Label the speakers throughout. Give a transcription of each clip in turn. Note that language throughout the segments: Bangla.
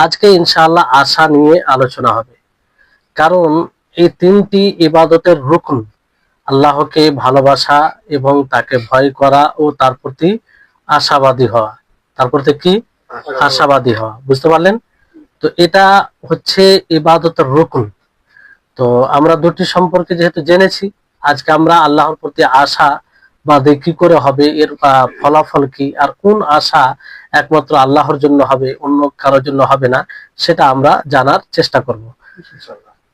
Speaker 1: আজকে ইনশাআল্লাহ আশা নিয়ে আলোচনা হবে। কারণ এই তিনটি ইবাদতের রুকন, আল্লাহকে ভালোবাসা এবং তাকে ভয় করা ও তার প্রতি আশাবাদী হওয়া। তার প্রতি কি? আশাবাদী হওয়া। বুঝতে পারলেন? তো এটা হচ্ছে ইবাদতের রুকন। তো আমরা দুটি সম্পর্কে যেহেতু জেনেছি, আজকে আমরা আল্লাহর প্রতি আশা বা কি করে হবে, এর ফলাফল কি, আর কোন আশা একমাত্র আল্লাহর জন্য হবে, অন্য কারোর জন্য হবে না, সেটা আমরা জানার চেষ্টা করব।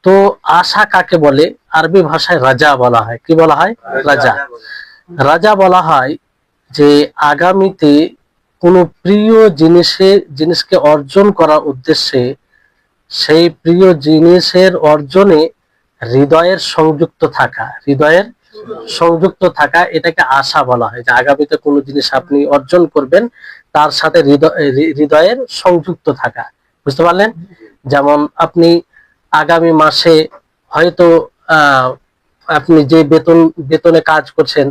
Speaker 1: তো আশা কাকে বলে? আরবি ভাষায় রাজা বলা হয়। কি বলা হয়? রাজা। রাজা বলা হয় যে আগামীতে কোনো প্রিয় জিনিসকে অর্জন করার উদ্দেশ্যে সেই প্রিয় জিনিসের অর্জনে হৃদয়ের সংযুক্ত থাকা এটাকে আশা বলা হয়। যে আগামীতে কোনো জিনিস আপনি অর্জন করবেন, তার সাথে হৃদয়ের সংযুক্ত থাকা। বুঝতে পারলেন? যেমন আপনি আগামী মাসে হয়তো আপনি যে বেতনে কাজ করছেন,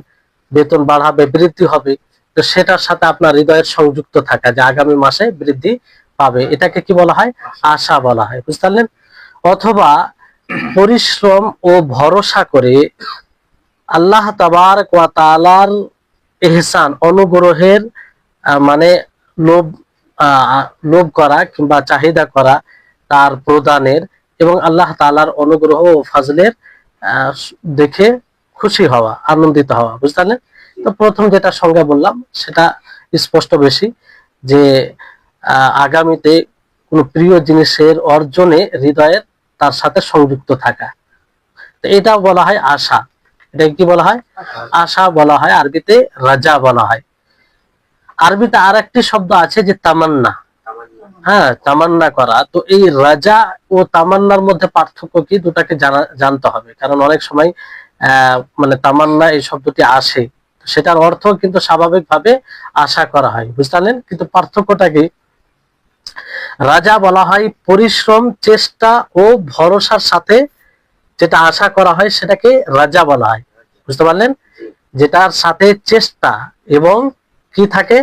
Speaker 1: বেতন বাড়াবে, বৃদ্ধি হবে, তো সেটার সাথে আপনার হৃদয়ের সংযুক্ত থাকা, যে আগামী মাসে বৃদ্ধি পাবে, এটাকে কি বলা হয়? আশা বলা হয়। বুঝতে পারলেন? অথবা পরিশ্রম ও ভরসা করে আল্লাহ তাবারক ওয়া তাআলার ইহসান, অনুগ্রহের মানে লোভ লোভ করা কিংবা চাহিদা করা তার প্রদানের, এবং আল্লাহ তাআলার অনুগ্রহ ও ফাজলের দেখে খুশি হওয়া, আনন্দিত হওয়া। বুঝতে পারলেন? তো প্রথম যেটা সংজ্ঞা বললাম সেটা স্পষ্ট বেশি, যে আগামীতে কোনো প্রিয় জিনিসের অর্জনে হৃদয়ের তার সাথে সংযুক্ত থাকা, তো এটা বলা হয় আশা। এটা কি বলা হয়? আশা বলা হয়। আরবিতে রাজা বলা হয়। আরবিতে আর একটি শব্দ আছে যে তামান্না। হ্যাঁ, তামান্না করা। তো এই রাজা ও তামান্নার মধ্যে পার্থক্য কি, দুটাকে জানতে হবে। কারণ অনেক সময় মানে তামান্না এই শব্দটি আসে, সেটার অর্থ কিন্তু স্বাভাবিকভাবে আশা করা হয়। বুঝতে পারলেন? কিন্তু পার্থক্যটা কি? রাজা বলা হয় পরিশ্রম, চেষ্টা ও ভরসার সাথে যেটা আশা করা হয় সেটাকে রাজা বলা হয়। বুঝতে পারলেন? যেটার সাথে চেষ্টা এবং কি থাকে?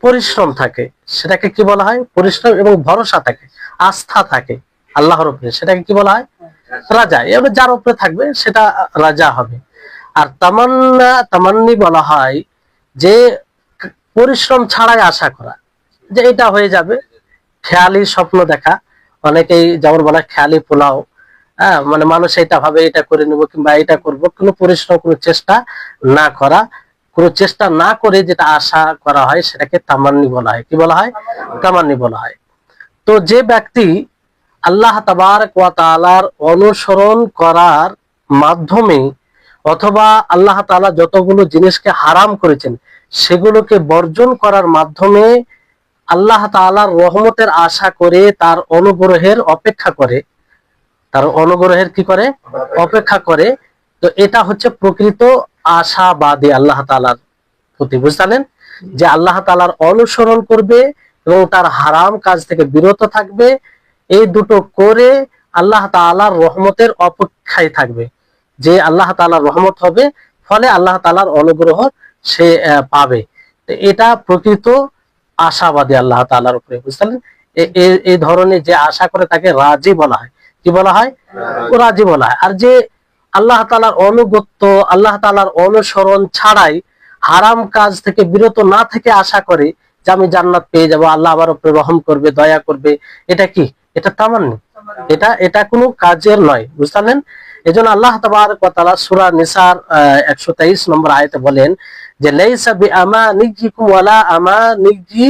Speaker 1: পরিশ্রম থাকে, সেটাকে কি বলা হয়? পরিশ্রম এবং ভরসা থাকে, আস্থা থাকে আল্লাহর উপরে, সেটাকে কি বলা হয়? রাজা। এবার যার উপরে থাকবে সেটা রাজা হবে। আর তামান্নি বলা হয় যে পরিশ্রম ছাড়াই আশা করা, যে এটা হয়ে যাবে, খেয়ালি স্বপ্ন দেখা। অনেকেই যেমন বলা হয় খেয়ালি পোলাও। হ্যাঁ, মানে মানুষ এটা ভাবে এটা করে নেবো কিংবা এটা করব, কোনো পরিশ্রম, কোনো চেষ্টা না করা, কোনো চেষ্টা না করে যেটা আশা করা হয় সেটাকে তামান্নি বলা হয়। কি বলা হয়? তামান্নি বলা হয়। তো যে ব্যক্তি আল্লাহ তাবারক ওয়া তাআলার অনুসরণ করার মাধ্যমে অথবা আল্লাহ তাআলা যতগুলো জিনিসকে হারাম করেছেন সেগুলোকে বর্জন করার মাধ্যমে আল্লাহ তাআলার রহমতের আশা করে, তার অনুগ্রহের অপেক্ষা করে, তার অনুগ্রহের কি করে? অপেক্ষা করে, তো এটা হচ্ছে প্রকৃত আশাবাদী আল্লাহ তাআলার প্রতি। বুঝলেন? যে আল্লাহ তাআলার অনুসরণ করবে এবং তার হারাম কাজ থেকে বিরত থাকবে, এই দুটো করে আল্লাহ তাআলার রহমতের অপেক্ষায় থাকবে, যে আল্লাহ তাআলার রহমত হবে, ফলে আল্লাহ তাআলার অনুগ্রহ সে পাবে। এটা প্রকৃত আশাবাদী আল্লাহ তাআলার উপরে। বুঝলেন? এই ধরনের যে আশা করে তাকে রাজি বলা হয়। কি বলা হয়? রাজি বলা হয়। আর যে আল্লাহ তাআলার অনুগত্য, আল্লাহ তাআলার অনুসরণ ছাড়াই হারাম কাজ থেকে বিরত না থেকে আশা করে যে আমি জান্নাত পেয়ে যাব, আল্লাহ আমার উপরে রহম করবে, দয়া করবে, এটা কি? এটা তামান্নি। এটা কোনো কাজের নয়। বুঝলেন? এজন্য আল্লাহ তাবারক ওয়া তাআলা সূরা নিসার 123 নম্বর আয়াতে বলেন যে লাইসা বিআমানিকুম ওয়ালা আমানিজি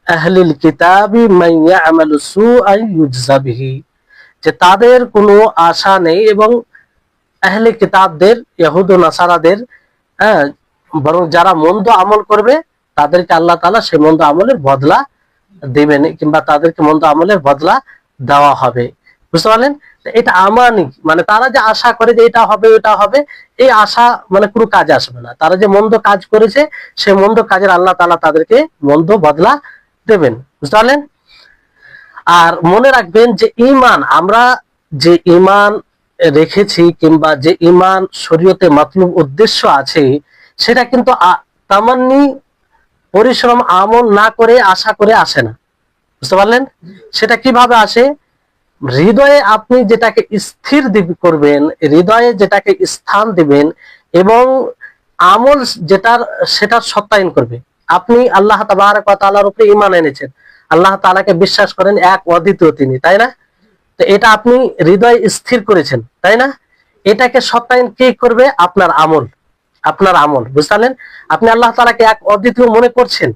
Speaker 1: আহলিল কিতাবি মান ইয়ামালু সুআন ইউজজা বিহি, যে তাদের কোনো আশা নেই এবং আহলে কিতাবদের, ইহুদ ও নাসারাদের, হ্যাঁ, বরং যারা মন্দ আমল করবে তাদেরকে আল্লাহ তাআলা সেই মন্দ আমলের বদলা দেবেন, কিংবা তাদেরকে মন্দ আমলের বদলা দেওয়া হবে। বুঝতে পারলেন? এটা আমানি, মানে তারা যে আশা করে যে এটা হবে ওটা হবে, এই আশা মানে কোনো কাজে আসবে না। তারা যে মন্দ কাজ করেছে সেই মন্দ কাজের আল্লাহ তাআলা তাদেরকে মন্দ বদলা দেবেন। বুঝতে পারলেন? আর মনে রাখবেন যে ঈমান, আমরা যে ঈমান রেখেছি কিংবা যে ঈমান শরীয়তে মাতলুব উদ্দেশ্য আছে, সেটা কিন্তু তামান্নি, পরিশ্রম আমল না করে আশা করে আসে না। বুঝতে পারলেন? সেটা কিভাবে আসে? হৃদয়ে আপনি যেটাকে স্থির করবেন, হৃদয়ে যেটাকে স্থান দিবেন, এবং আমল যেটার সেটার সত্যায়ন করবে। আপনি আল্লাহ তাবারক ওয়া তাআলার উপরে ঈমান এনেছেন, আল্লাহ তাআলাকে বিশ্বাস করেন, এক অদ্বিতীয় তিনি, তাই না? তো এটা আপনি হৃদয়ে স্থির করেছেন, তাই না? এটাকে সত্যায়ন কে করবে? আপনার আমল। আপনার আমল, বুঝতে পারলেন? আপনি আল্লাহ তাআলাকে এক অদ্বিতীয় মনে করছেন,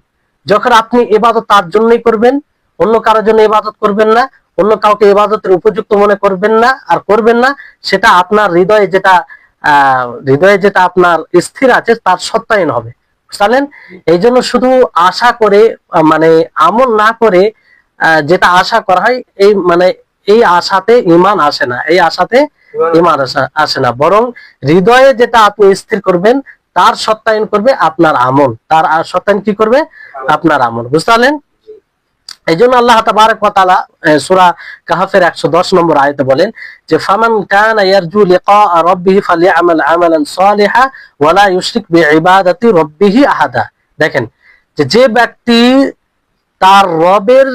Speaker 1: যখন আপনি ইবাদত তার জন্যই করবেন, অন্য কারোর জন্য ইবাদত করবেন না, অন্য কাউকে ইবাদতের উপযুক্ত মনে করবেন না আর করবেন না, সেটা আপনার হৃদয়ে যেটা আপনার স্থির আছে তার সত্যায়ন হবে, বুঝলেন? এই জন্য শুধু আশা করে মানে আমল না করে যেটা আশা করা হয়, এই মানে এই আশাতে ঈমান আসে না, এই আশাতে ঈমান আসে না, বরং হৃদয়ে যেটা আপনি স্থির করবেন তার সত্যায়ন করবে আপনার আমল, তার সত্যায়ন কি করবে? আপনার আমল, বুঝতে পারলেন? এই জন্য আল্লাহ তাবারক ওয়া তাআলা সূরা কাহফের 110 নম্বর আয়াতে বলেন যে ফামান কানা ইয়ারজু লিকা রাব্বিহি ফালইআমাল আমালান সালিহা ওয়া লা ইউশরিক বিইবাদাতি রাব্বিহি আহাদা। দেখেন, যে ব্যক্তি তার রবের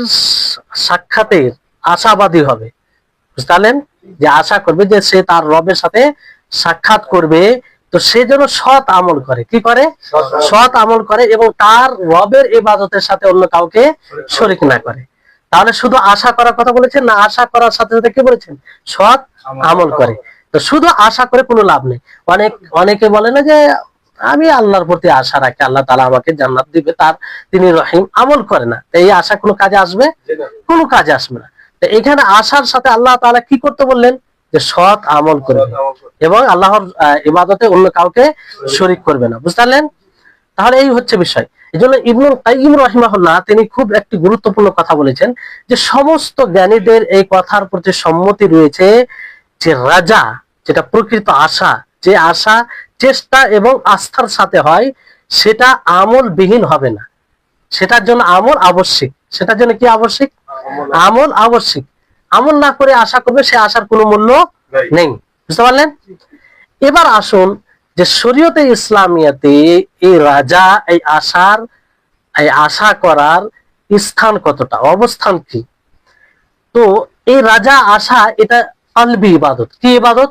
Speaker 1: সাক্ষাতের আশাবাদী হবে, বুঝতে পারলেন? যে আশা করবে যে সে তার রবের সাথে সাক্ষাৎ করবে, তো সে যেন সৎ আমল করে। কি করে? সৎ আমল করে, এবং তার রবের ইবাদতের সাথে অন্য কাউকে শরীক না করে। তাহলে শুধু আশা করার কথা বলেছেন না, আশা করার সাথে সাথে কি বলেছেন? সৎ আমল করে। তো শুধু আশা করে কোনো লাভ নেই। অনেকে বলে না যে আমি আল্লাহর প্রতি আশা রাখি, আল্লাহ তাআলা আমাকে জান্নাত দিবে, তিনি রহিম, আমল করে না, এই আশা কোনো কাজে আসবে? কোনো কাজে আসবে না। তো এখানে আশার সাথে আল্লাহ তাআলা কি করতে বললেন? যে সৎ আমল করবে এবং আল্লাহর ইবাদতে অন্য কাউকে শরীক করবে না, বুঝতে পারলেন? তাহলে এই হচ্ছে বিষয়। এই জন্য ইবনুল কাইয়িম রাহিমাহুল্লাহ তিনি খুব একটি গুরুত্বপূর্ণ কথা বলেছেন যে সমস্ত জ্ঞানীদের এই কথার প্রতি সম্মতি রয়েছে যে রাজা, যেটা প্রকৃত আশা, যে আশা চেষ্টা এবং আস্থার সাথে হয়, সেটা আমল বিহীন হবে না। সেটার জন্য আমল আবশ্যিক। সেটার জন্য কি আবশ্যিক? আমল আবশ্যিক। আমল না করে আশা করবে, সে আশার কোনো মূল্য নেই, বুঝতে পারলেন? এবার আসুন যে শরীয়তে ইসলামিয়াতে এই রাজা, এই আশা করার স্থান কতটা, অবস্থান কি? তো এই রাজা আশা, এটা কলবি ইবাদত। কি ইবাদত?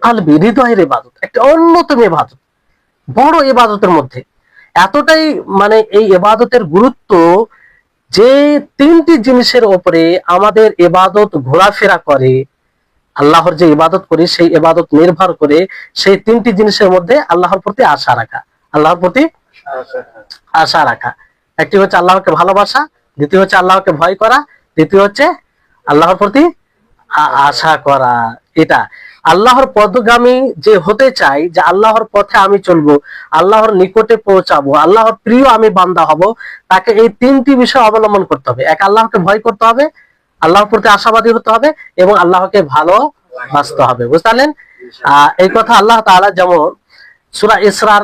Speaker 1: কলবি, হৃদয়ের ইবাদত, একটা অন্যতম ইবাদত, বড় ইবাদতের মধ্যে। এতটাই মানে এই ইবাদতের গুরুত্ব যে তিনটি জিনিসের উপরে আমাদের ইবাদত ঘোরাফেরা করে, আল্লাহর যে ইবাদত করি সেই ইবাদত নির্ভর করে সেই তিনটি জিনিসের মধ্যে আল্লাহর প্রতি আশা রাখা। আল্লাহর প্রতি আশা রাখা, একটি হচ্ছে আল্লাহকে ভালোবাসা, দ্বিতীয় হচ্ছে আল্লাহকে ভয় করা, তৃতীয় হচ্ছে আল্লাহর প্রতি আশা করা। এটা আল্লাহর পদগামী যে হতে চাই, যে আল্লাহর পথে আমি চলবো, আল্লাহর নিকটে পৌঁছাবো, আল্লাহর প্রিয় আমি বান্দা হব, তাকে এই তিনটি বিষয় অবলম্বন করতে হবে। এক, আল্লাহকে ভয় করতে হবে, আল্লাহর প্রতি আশাবাদী হতে হবে, এবং আল্লাহকে ভালোবাসতে হবে, বুঝতে পারলেন? এই কথা আল্লাহ তাআলা যেমন সূরা ইসরার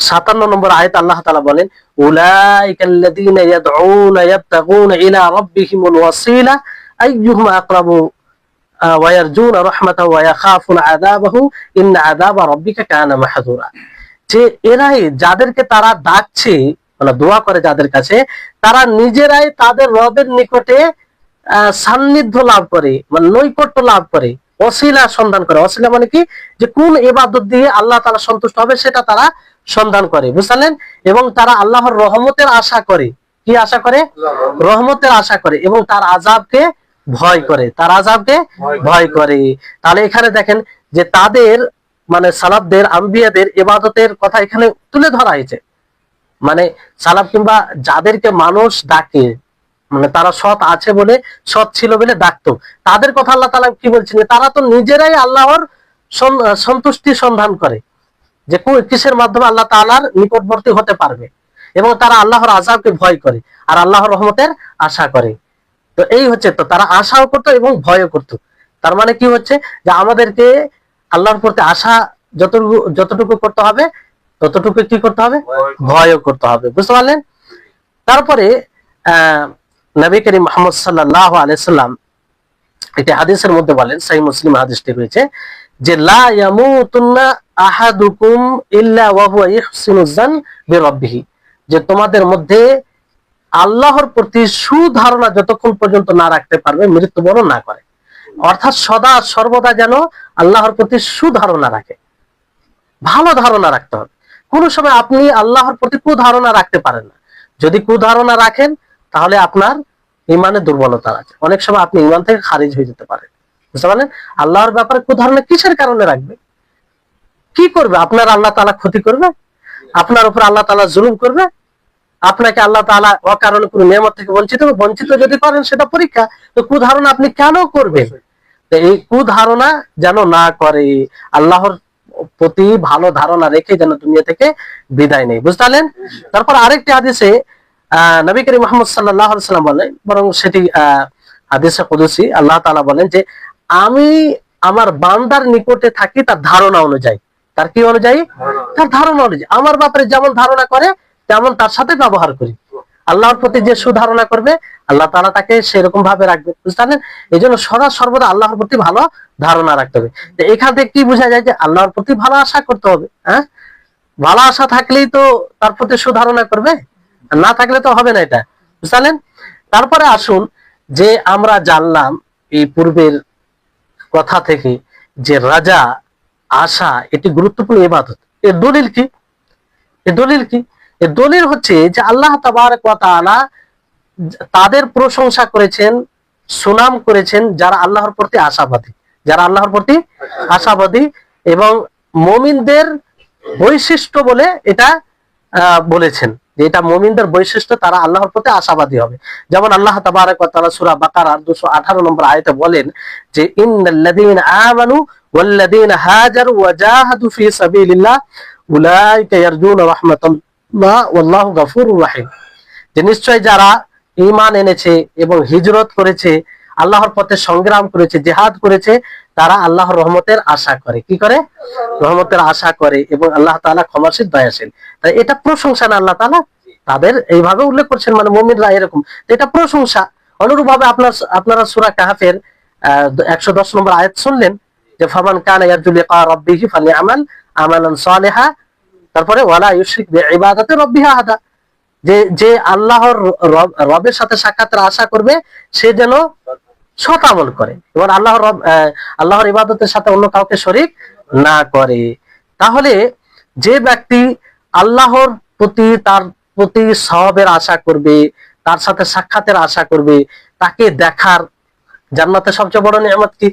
Speaker 1: 57 নম্বর আয়াত আল্লাহ তাআলা বলেন উলাইকাল্লাযীনা ইয়াদউনা ইয়াবতাগুনা ইলা রাব্বিহিমুল ওয়াসিলা আইয়ুহুম আকরাবু ওয়া ইয়ারজুনা রাহমাতাহু ওয়া ইয়াখাফুনা আযাবাহু ইন্না আযাবা রাব্বিকা কানা মাহযুরা। যে এরাই যাদেরকে তারা ডাকছে, মানে দোয়া করে যাদের কাছে, তারা নিজেরাই তাদের রবের নিকটে সান্নিধ্য লাভ করে, মানে নৈকট্য লাভ করে, ওসিলা সন্ধান করে। ওসিলা মানে কি? যে কোন ইবাদত দিয়ে আল্লাহ তাআলা সন্তুষ্ট হবে সেটা তারা সন্ধান করে, বুঝলেন? এবং তারা আল্লাহর রহমতের আশা করে। কি আশা করে? রহমতের আশা করে, এবং তার আযাবকে ভয় করে, তার আযাবকে ভয় করে। তাহলে এখানে দেখেন যে তাদের মানে সালাফদের, আম্বিয়াদের ইবাদতের কথা এখানে তুলে ধরা হয়েছে। মানে সালাফ কিংবা যাদেরকে মানুষ ডাকে, মানে তারা সৎ আছে বলে, সৎ ছিল বলে ডাকতো, তাদের কথা আল্লাহ তাআলা কি বলছেন? তারা তো নিজেরাই আল্লাহর সন্তুষ্টি সন্ধান করে, যে কিসের মাধ্যমে আল্লাহ তাআলার নিকটবর্তী হতে পারবে, এবং তারা আল্লাহর আযাবকে ভয় করে আর আল্লাহর রহমতের আশা করে। তো এই হচ্ছে, তো তারা আশাও করতো এবং ভয়ও করতো। তার মানে কি হচ্ছে? যে আমাদেরকে আল্লাহর প্রতি আশা যতটুকু করতে হবে, ততটুকু কি করতে হবে? ভয়ও করতে হবে, বুঝতে পারলেন? তারপরে নবী করিম মুহাম্মদ সাল্লাল্লাহু আলাইহি সাল্লাম একটি হাদিসের মধ্যে বলেন, সহিহ মুসলিম হাদিসটি রয়েছে, যে লা ইয়ামুতুন্না আহাদুকুম ইল্লা ওয়া হুয়া ইহসিনুজ জান বিরাব্বিহি, যে তোমাদের মধ্যে আল্লাহর প্রতি সুধারণা যতক্ষণ পর্যন্ত না রাখতে পারবে, মৃত্যুবরণ না করে। অর্থাৎ সদা সর্বদা যেন আল্লাহর প্রতি সুধারণা রাখে, ভালো ধারণা রাখতে হবে। কোন সময় আপনি আল্লাহর প্রতি কুধারণা রাখতে পারেন না। যদি কুধারণা রাখেন তাহলে আপনার ইমানে দুর্বলতা আছে, অনেক সময় আপনি ইমান থেকে খারিজ হয়ে যেতে পারেন। বুঝতে পারলেন? আল্লাহর ব্যাপারে কুধারণা কিসের কারণে রাখবে? কি করবে? আপনার আল্লাহ তাআলা ক্ষতি করবে? আপনার উপর আল্লাহ তাআলা জুলুম করবে? আপনাকে আল্লাহ তাআলা অকারণে কোনো নিয়ামত থেকে বঞ্চিত যদি করেন সেটা পরীক্ষা। তো কুধারণা আপনি কেন করবেন? তো এই কুধারণা যেন না করে, আল্লাহর প্রতি ভালো ধারণা রেখে যেন দুনিয়া থেকে বিদায় নেই। বুঝতে পারলেন? তারপর আরেকটি হাদিসে নবী করিম মুহাম্মদ সাল্লাল্লাহু আলাইহি ওয়াসাল্লাম বলেন, বরং সেটি হাদিসে কুদসি, আল্লাহ তাআলা বলেন যে আমি আমার বান্দার নিকটে থাকি তার ধারণা অনুযায়ী। তার কি অনুযায়ী? তার ধারণা অনুযায়ী। আমার ব্যাপারে যেমন ধারণা করে তেমন তার সাথে ব্যবহার করি। আল্লাহর প্রতি যে সুধারণা করবে আল্লাহ তাআলা তাকে সেরকম ভাবে রাখবে। বুঝতে পারলেন? এই জন্য সদা সর্বদা আল্লাহর প্রতি ভালো ধারণা রাখতে হবে। এখান থেকে কি বোঝা যায়? যে আল্লাহর প্রতি ভালো আশা করতে হবে। হ্যাঁ, ভালো আশা থাকলেই তো তার প্রতি সুধারণা করবে, না থাকলে তো হবে না এটা। বুঝলেন? তারপরে আসুন যে আমরা জানলাম এই পূর্বের কথা থেকে যে রাজা আশা এটি গুরুত্বপূর্ণ ইবাদত। এর দলিল কি? এর দলিল কি? এর দলিল হচ্ছে যে আল্লাহ তাবারক ওয়া তাআলা তাদের প্রশংসা করেছেন, সুনাম করেছেন যারা আল্লাহর প্রতি আশাবাদী, যারা আল্লাহর প্রতি আশাবাদী, এবং মুমিনদের বৈশিষ্ট্য বলে এটা বলেছেন যে এটা মুমিনদের বৈশিষ্ট্য, তারা আল্লাহর প্রতি আশাবাদী হবে। যেমন আল্লাহ তাবারক ওয়া তাআলা সূরা বাকারার 218 নম্বর আয়াতে বলেন যে ইন্নাল্লাযীনা আমানু ওয়াল্লাযীনা হাজারু ওয়া জাহাদু ফি সাবিলিল্লাহ উলাইকা ইয়ারজুনা রাহমাতাল্লাহ ওয়াল্লাহু গফুরুর রহিম। যে নিশ্চয় যারা ঈমান এনেছে এবং হিজরত করেছে, আল্লাহর পথে সংগ্রাম করেছে, জিহাদ করেছে, তারা আল্লাহর রহমতের আশা করে। কি করে? রহমতের আশা করে, এবং আল্লাহ তাআলা ক্ষমাশীল দয়াশীল। তাই এটা প্রশংসা না, আল্লাহ তাআলা তাদের এইভাবে উল্লেখ করছেন, মানে মুমিনরা এরকম, এটা প্রশংসা। অনুরূপভাবে আপনারা সূরা কাহফের 110 নম্বর আয়াত শুনলেন যে ফামান কানা ইয়ারজু লিকা রাব্বিহি ফালিয়ামাল আমালান সালিহা, তারপরে ওয়ালা ইউশরিক বিইবাদাতি রাব্বিহি আহাদা, যে আল্লাহর রবের সাথে সাক্ষাতের আশা করবে সে যেন সৎ আমল করে এবং আল্লাহর ইবাদতের সাথে অন্য কাউকে শরীক না করে। তাহলে যে ব্যক্তি আল্লাহর প্রতি তার প্রতি সওয়াবের আশা করবে, তার সাথে সাক্ষাতের আশা করবে, তাকে দেখার, জান্নাতের সবচেয়ে বড় নিয়ামত কি?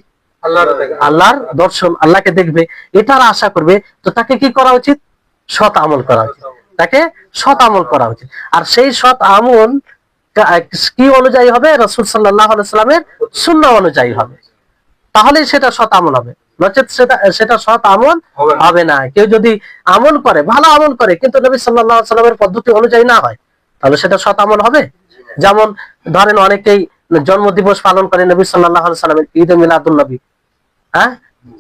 Speaker 1: আল্লাহর দর্শন, আল্লাহকে দেখবে, এটার আশা করবে, তো তাকে কি করা উচিত? সৎ আমল করা উচিত, তাকে সৎ আমল করা উচিত। আর সেই সৎ আমল কি অনুযায়ী হবে? রাসূল সাল্লাল্লাহু আলাইহি সাল্লামের সুন্নাহ অনুযায়ী হবে, তাহলে সেটা সৎ আমল হবে, নচেত সেটা সৎ আমল হবে না। কেউ যদি আমল করে, ভালো আমল করে, কিন্তু নবী সাল্লাল্লাহু আলাইহি সাল্লামের পদ্ধতি অনুযায়ী না হয়, তাহলে সেটা সৎ আমল হবে? যেমন ধরেন অনেকেই জন্মদিবস পালন করে নবী সাল্লাল্লাহু আলাইহি সাল্লামের, ঈদ মিলাদুন নবী, হ্যাঁ,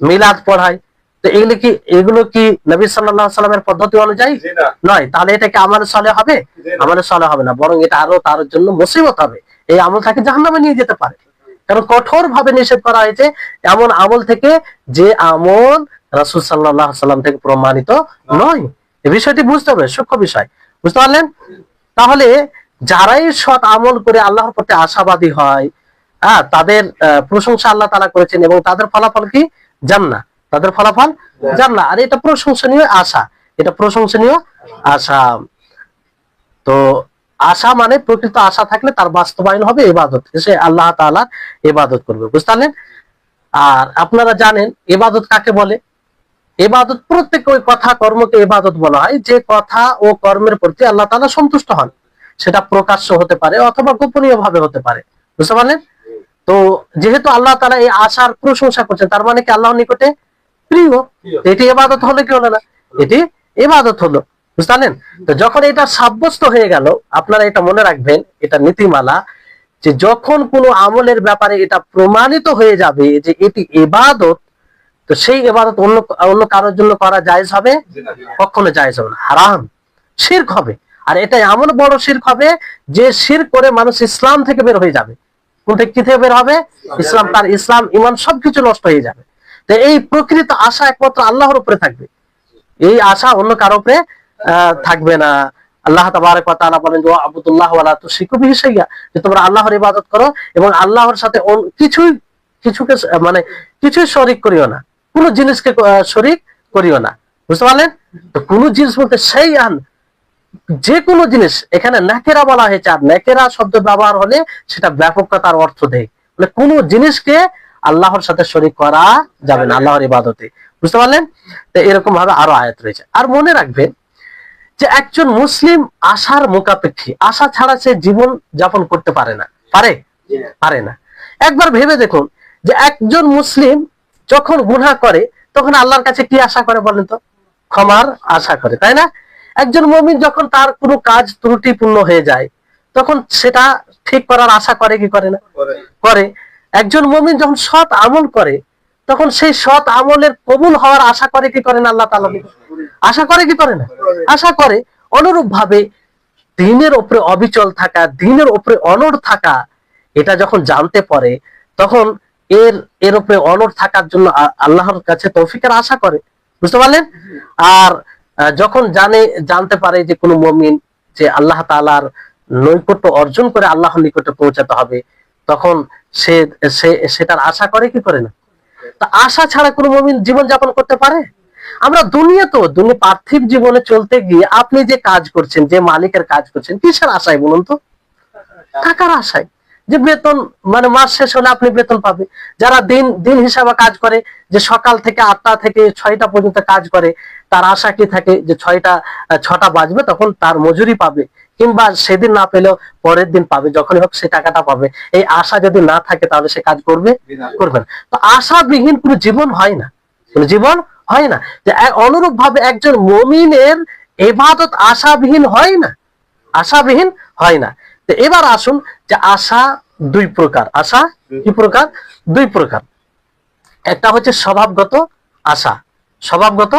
Speaker 1: মিলাদ পড়ায়, তো এগুলো কি নবী সাল্লাল্লাহু আলাইহি সাল্লামের পদ্ধতি অনুযায়ী নয়, তাহলে এটা কি আমলে সালেহ হবে? আমলে সালেহ হবে না, বরং এটা আরো তার জন্য মুসিবত হবে। এই আমল তাকে জাহান্নামে নিয়ে যেতে পারে, কারণ কঠোর ভাবে নিষেধ করা হয়েছে এমন আমল থেকে যে আমল রাসূল সাল্লাল্লাহু আলাইহি সাল্লাম থেকে প্রমাণিত নয়। এই বিষয়টি বুঝতে হবে, সূক্ষ্ম বিষয়। বুঝতে পারলেন? তাহলে যারাই সৎ আমল করে আল্লাহর প্রতি আশাবাদী হয়, তাদের প্রশংসা আল্লাহ তাআলা করেছেন, এবং তাদের ফলাফল কি? জান্নাত। তাদের ফলাফল জান্নাত। আর এটা প্রশংসনীয় আশা, এটা প্রশংসনীয় আশা। তো আশা মানে প্রকৃত আশা থাকলে তার বাস্তবায়ন হবে ইবাদত, সে আল্লাহ তাআলার ইবাদত করবে। বুঝতে পারলেন? আর আপনারা জানেন ইবাদত কাকে বলে? ইবাদত প্রত্যেক ওই কথা কর্মকে ইবাদত বলা হয় যে কথা ও কর্মের প্রতি আল্লাহ তাআলা সন্তুষ্ট হন, সেটা প্রকাশ্য হতে পারে অথবা গোপনীয় ভাবে হতে পারে। বুঝতে পারলেন? তো যেহেতু আল্লাহ তাআলা এই আশার প্রশংসা করছেন, তার মানে কি আল্লাহর নিকটে প্রিয়, এটি ইবাদত হলো কি হলো না? এটি ইবাদত হলো। বুঝতে পারলেন? তো যখন এটা সাব্যস্ত হয়ে গেল, আপনারা এটা মনে রাখবেন, এটা নীতিমালা, যে যখন কোনো আমলের ব্যাপারে এটা প্রমাণিত হয়ে যাবে যে এটি ইবাদত, তো সেই ইবাদত অন্য কারোর জন্য করা জায়েজ হবে? কখনো জায়েজ হবে না, হারাম, শিরক হবে। আর এটা এমন বড় শিরক হবে যে শিরক করে মানুষ ইসলাম থেকে বের হয়ে যাবে। কোন থেকে কি থেকে বের হবে? ইসলাম, তার ইসলাম ঈমান সবকিছু নষ্ট হয়ে যাবে। তো এই প্রকৃত আশা একমাত্র আল্লাহর উপরে থাকবে, এই আশা অন্য কারো উপরে থাকবে না। আল্লাহ তাবারক ওয়া তাআলা বলেন যে আবুদুল্লাহ ওয়া লা তুশরিকু বিহি শাইয়্যা, যে তোমরা আল্লাহর ইবাদত করো এবং আল্লাহর সাথে কিছুকে মানে কিছুই শরীক করিও না, কোন জিনিসকে শরীক করিও না। বুঝতে পারলেন? তো কোন জিনিস বলতে শাইআন, যে কোনো জিনিস, এখানে নাকেরা বলা হয়েছে, আর নাকেরা শব্দ ব্যবহার হলে সেটা ব্যাপকতার অর্থ দেয়, মানে কোন জিনিসকে আল্লাহর সাথে শরীক করা যাবে না আল্লাহর ইবাদতে। বুঝতে পারলেন? তো এরকম ভাবে আরো আয়াত রয়েছে। আর মনে রাখবেন যে একজন মুসলিম আশার মুখাপেক্ষী, আশা ছাড়া সে জীবন যাপন করতে পারে না। পারে না। একবার ভেবে দেখুন যে একজন মুসলিম যখন গুনাহ করে তখন আল্লাহর কাছে কি আশা করে বলেন তো? ক্ষমার আশা করে, তাই না? একজন মুমিন যখন তার কোনো কাজ ত্রুটিপূর্ণ হয়ে যায় তখন সেটা ঠিক করার আশা করে কি করে না? করে। একজন মুমিন যখন সৎ আমল করে তখন সেই সৎ আমলের কবুল হওয়ার আশা করে কি করে না? আল্লাহ তাআলা আশা করে কি করে না? আশা করে। অনুরূপ ভাবে দ্বীনের উপরে অবিচল থাকা, দ্বীনের উপরে অনড় থাকা, এটা যখন জানতে পারে তখন এর উপরে অনড় থাকার জন্য আল্লাহর কাছে তৌফিকের আশা করে। বুঝতে পারলেন? আর যখন জানতে পারে যে কোনো মুমিন যে আল্লাহ তাআলার নৈকট্য অর্জন করে আল্লাহর নিকটে পৌঁছাতে হবে, তখন সেটার আশা করে কি করে না? তা আশা ছাড়া কোনো মুমিন জীবন যাপন করতে পারে? আমরা দুনিয়া পার্থিব জীবনে চলতে গিয়ে আপনি যে কাজ করছেন, যে মালিকের কাজ করছেন, কিসের আশায় বলুন তো? টাকার আশায়, যে বেতন মানে মাস শেষ হলে আপনি বেতন পাবে। যারা দিন হিসাবে কাজ করে, যে সকাল থেকে 8টা থেকে 6টা পর্যন্ত কাজ করে, তার আশা কি থাকে যে 6টা বাজবে তখন তার মজুরি পাবে, কিংবা সেদিন না পেলেও পরের দিন পাবে, যখনই হোক সে টাকাটা পাবে। এই আশা যদি না থাকে তাহলে সে কাজ করবে না। তো আশাবিহীন কোনো জীবন হয় না, কোনো জীবন হয় না। যে অনুরূপ ভাবে একজন মুমিনের ইবাদত আশাবিহীন হয় না, আশাবিহীন হয় না। তো এবার আসুন যে আশা দুই প্রকার। আশা কি প্রকার? দুই প্রকার। একটা হচ্ছে স্বভাবগত আশা, স্বভাবগত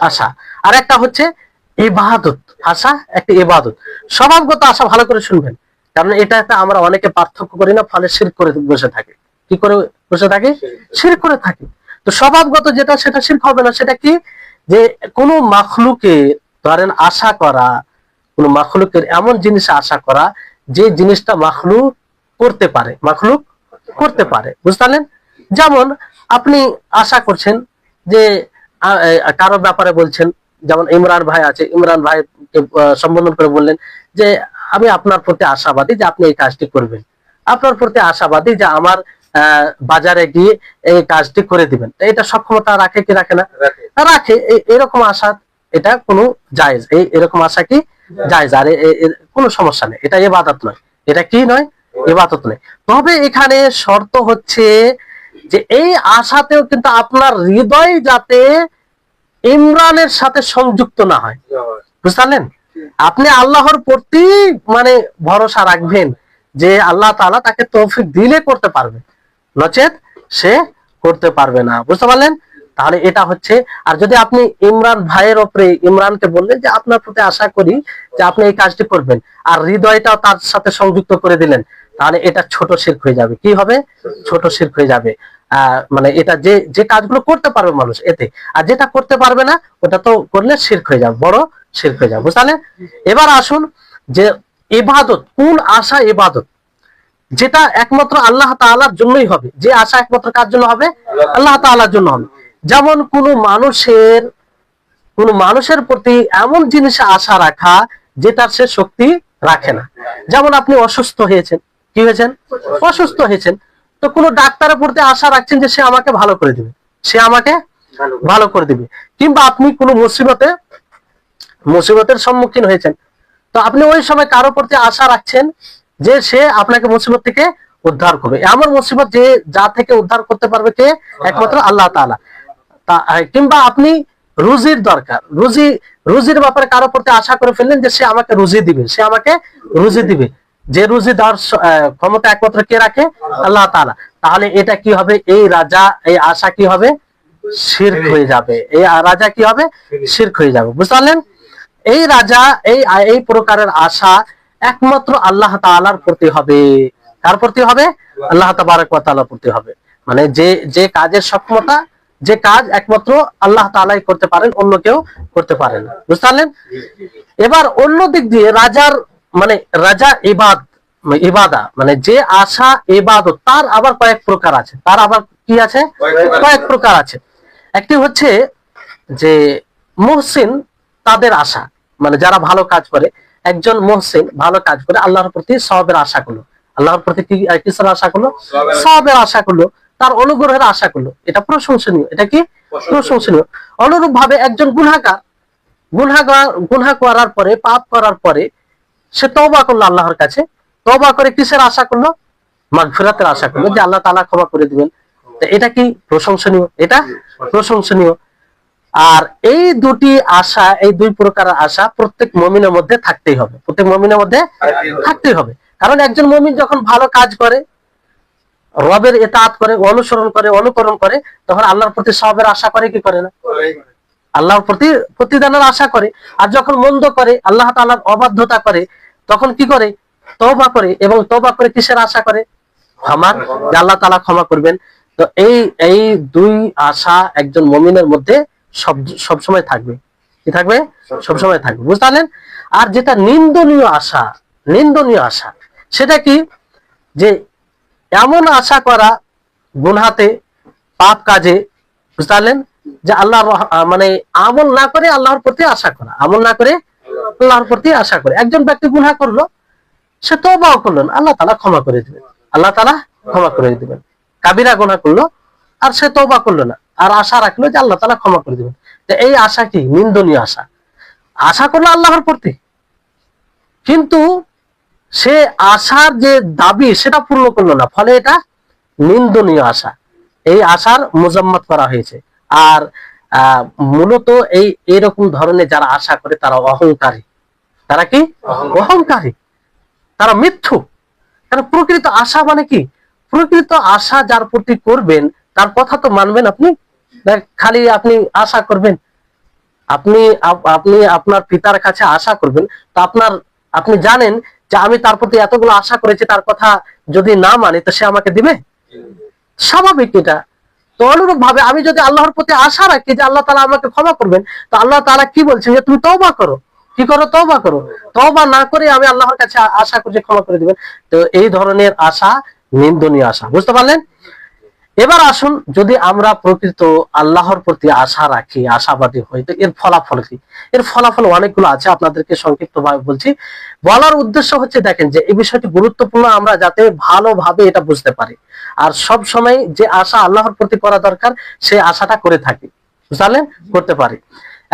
Speaker 1: আশা, আর একটা হচ্ছে ইবাদত আশা, একটা ইবাদত। স্বভাবগত আশা ভালো করে শুনবেন, কারণ এটা আমরা অনেকে পার্থক্য করি না, ফলে শিরক করে বসে থাকে। কি করে বসে থাকে? শিরক করে থাকে। তো স্বভাবগত যেটা, সেটা শিরক হবে না। সেটা কি? যে কোনো মাখলুকে ধরেন আশা করা, কোন মাখলুকের এমন জিনিস আশা করা যে জিনিসটা মাখলুক করতে পারে, মাখলুক করতে পারে। বুঝতে পারলেন? যেমন আপনি আশা করছেন যে কারো ব্যাপারে বলছেন, যেমন ইমরান ভাই আছে, ইমরান ভাইকে সম্বোধন করে বললেন যে আমি আপনার প্রতি আশাবাদী যে আপনি এই কাজটি করবেন, আপনার প্রতি আশাবাদী যে আমার বাজারে গিয়ে এই কাজটি করে দিবেন। এটা সক্ষমতা রাখে কি রাখে না? রাখে। এরকম আশা, এটা কোনো জায়েজ, এরকম আশা কি জায়েজ, আর কোনো সমস্যা নেই। এটা ইবাদত নয়। এটা কি নয়? ইবাদত নয়। তবে এখানে শর্ত হচ্ছে যে এই আশাতেও কিন্তু আপনার হৃদয় যাতে ইমরানের সাথে সংযুক্ত না হয়। বুঝতে পারলেন? আপনি আল্লাহর প্রতি মানে ভরসা রাখবেন যে আল্লাহ তাআলা তাকে তৌফিক দিলে করতে পারবে, নচেত সে করতে পারবে না। বুঝতে পারলেন? তাহলে এটা হচ্ছে। আর যদি আপনি ইমরান ভাইয়ের উপরে, ইমরানকে বললেন যে আপনার প্রতি আশা করি যে আপনি এই কাজটি করবেন, আর হৃদয়টাও তার সাথে সংযুক্ত করে দিলেন, তাহলে এটা ছোট শিরক হয়ে যাবে। কি হবে? ছোট শিরক হয়ে যাবে। মানে এটা যে কাজগুলো করতে পারবে মানুষ এতে, আর যেটা করতে পারবে না ওটা তো করলে শিরক হয়ে যাবে, বড় শিরক হয়ে যাবে। বুঝলেন? এবার আসুন যে ইবাদত, কোন আশা ইবাদত, যেটা একমাত্র আল্লাহ তাআলার জন্যই হবে। যে আশা একমাত্র কার জন্য হবে? আল্লাহ তাআলার জন্য হবে। যেমন কোন মানুষের প্রতি এমন জিনিসে আশা রাখা যেটার সে শক্তি রাখে না। যেমন আপনি অসুস্থ হয়েছেন, কি হয়েছেন? অসুস্থ হয়েছেন। তো কোন ডাক্তারের প্রতি আশা রাখছেন যে সে আমাকে ভালো করে দিবে, সে আমাকে ভালো করে দিবে। কিংবা আপনি কোন মুসিবতের সম্মুখীন হয়েছেন, তো আপনি ওই সময় কারো প্রতি আশা রাখছেন যে সে আপনাকে মুসিবত থেকে উদ্ধার করবে। এমন মুসিবত যে যা থেকে উদ্ধার করতে পারবে কে? একমাত্র আল্লাহ তাআলা। কিংবা আপনি রুজির দরকার, রুজির ব্যাপারে কারো প্রতি আশা করে ফেললেন যে সে আমাকে রুজি দিবে, সে আমাকে রুজি দিবে। যে রুজি দেওয়ার ক্ষমতা একমাত্র কে রাখে? আল্লাহ তাআলা। তাহলে এটা কি হবে? এই আশা কি হবে? শিরক হয়ে যাবে। এই রাজা কি হবে? শিরক হয়ে যাবে। বুঝতে পারলেন? এই রাজা, এই প্রকারের আশা একমাত্র আল্লাহ তাআলার প্রতি হবে। কার প্রতি হবে? আল্লাহ তাবারক ওয়া তাআলার প্রতি হবে। মানে যে কাজের সক্ষমতা যে কাজ একমাত্র আল্লাহ তাআলাই করতে পারেন, অন্য কেউ করতে পারে না। বুঝতে পারলেন? এবার অন্য দিক দিয়ে রাজার মানে রাজা ইবাদা মানে যে আশা ইবাদত, তার আবার কয়েক প্রকার আছে। তার আবার কি আছে? কয়েক প্রকার আছে। একটি হচ্ছে যে মুহসিন তাদের আশা, মানে যারা ভালো কাজ করে, একজন মুহসিন ভালো কাজ করে আল্লাহর প্রতি সওয়াবের আশা করলো, আল্লাহর প্রতি কিসের আশা করলো? সওয়াবের আশা করলো, তার অনুগ্রহের আশা করলো। এটা প্রশংসনীয়। এটা কি? প্রশংসনীয়। অনুরূপ ভাবে একজন গুনাহ করার পরে, পাপ করার পরে সে তওবা করলো আল্লাহর কাছে, তওবা করে কিসের আশা করলো? মাগফিরাতের আশা করলো, যে আল্লাহ তাআলা ক্ষমা করে দিবেন। তো এটা কি? প্রশংসনীয়। এটা প্রশংসনীয়। আর এই দুটি আশা, এই দুই প্রকারের আশা প্রত্যেক মুমিনের মধ্যে থাকতেই হবে, প্রত্যেক মুমিনের মধ্যে থাকতেই হবে। কারণ একজন মুমিন যখন ভালো কাজ করে, রবের ইতাআত করে, অনুসরণ করে, অনুকরণ করে, তখন আল্লাহর প্রতি সওয়াবের আশা করে কি করে না? আল্লাহর প্রতি প্রতিদানের আশা করে। আর যখন মন্দ করে, আল্লাহ তাআলার অবাধ্যতা করে, তখন কি করে? তওবা করে। এবং তওবা করে কিসের আশা করে? ক্ষমার, যে আল্লাহ তাআলা ক্ষমা করবেন। তো এই দুই আশা একজন মুমিনের মধ্যে সব সময় থাকবে। কি থাকবে? সব সময় থাকবে। বুঝতে পারলেন? আর যেটা নিন্দনীয় আশা, সেটা কি? যে এমন আশা করা গুনাহতে, পাপ কাজে, বুঝতে পারলেন, যে আল্লাহ মানে আমল না করে আল্লাহর প্রতি আশা করা, আমল না করে আল্লাহর প্রতি আশা করে। একজন ব্যক্তি গুনাহ করলো, সে তওবাও করলো না, আল্লাহ তাআলা ক্ষমা করে দিবেন, আল্লাহ তাআলা ক্ষমা করে দিবেন। কাবিরা গুনাহ করলো আর সে তওবা করলো না, আর আশা রাখলো যে আল্লাহ তাআলা ক্ষমা করে দিবেন। তো এই আশা কি? নিন্দনীয় আশা। আশা করলো আল্লাহর প্রতি, কিন্তু সে আশার যে দাবি সেটা পূর্ণ করলো না, ফলে এটা নিন্দনীয় আশা। এই আশার মুজাম্মাত করা হয়েছে। আর মূলত এইরকম ধরনের যারা আশা করে তারা অহংকারী। তারা কি? অহংকারী, তারা মিথ্যু। কারণ প্রকৃত আশা মানে কি? প্রকৃত আশা যার প্রতি করবেন তার কথা তো মানবেন আপনি। খালি আপনি আশা করবেন, আপনি আপনার পিতার কাছে আশা করবেন, তো আপনি জানেন যে আমি তার প্রতি এতগুলো আশা করেছি, তার কথা যদি না মানি তো সে আমাকে দিবে? স্বাভাবিক এটা। তো অনুরূপ ভাবে আমি যদি আল্লাহর প্রতি আশা রাখি যে আল্লাহ তাআলা আমাকে ক্ষমা করবেন, তো আল্লাহ তাআলা কি বলছেন? যে তুমি তওবা করো। কি করো? তওবা করো। তওবা না করে আমি আল্লাহর কাছে আশা করছি ক্ষমা করে দিবেন। তো এই ধরনের আশা নিন্দনীয় আশা। বুঝতে পারলেন? এবার আসুন, যদি আমরা প্রকৃত আল্লাহর প্রতি আশা রাখি, আশাবাদী হই, তো এর ফলাফল কি? এর ফলাফল অনেকগুলো আছে, আপনাদেরকে সংক্ষিপ্তভাবে বলছি। বলার উদ্দেশ্য হচ্ছে, দেখেন যে এই বিষয়টি গুরুত্বপূর্ণ, আমরা যাতে ভালোভাবে এটা বুঝতে পারি। আর সব সময় যে আশা আল্লাহর প্রতি করা দরকার, সেই আশাটা করে থাকি, বুঝলেন? করতে পারি।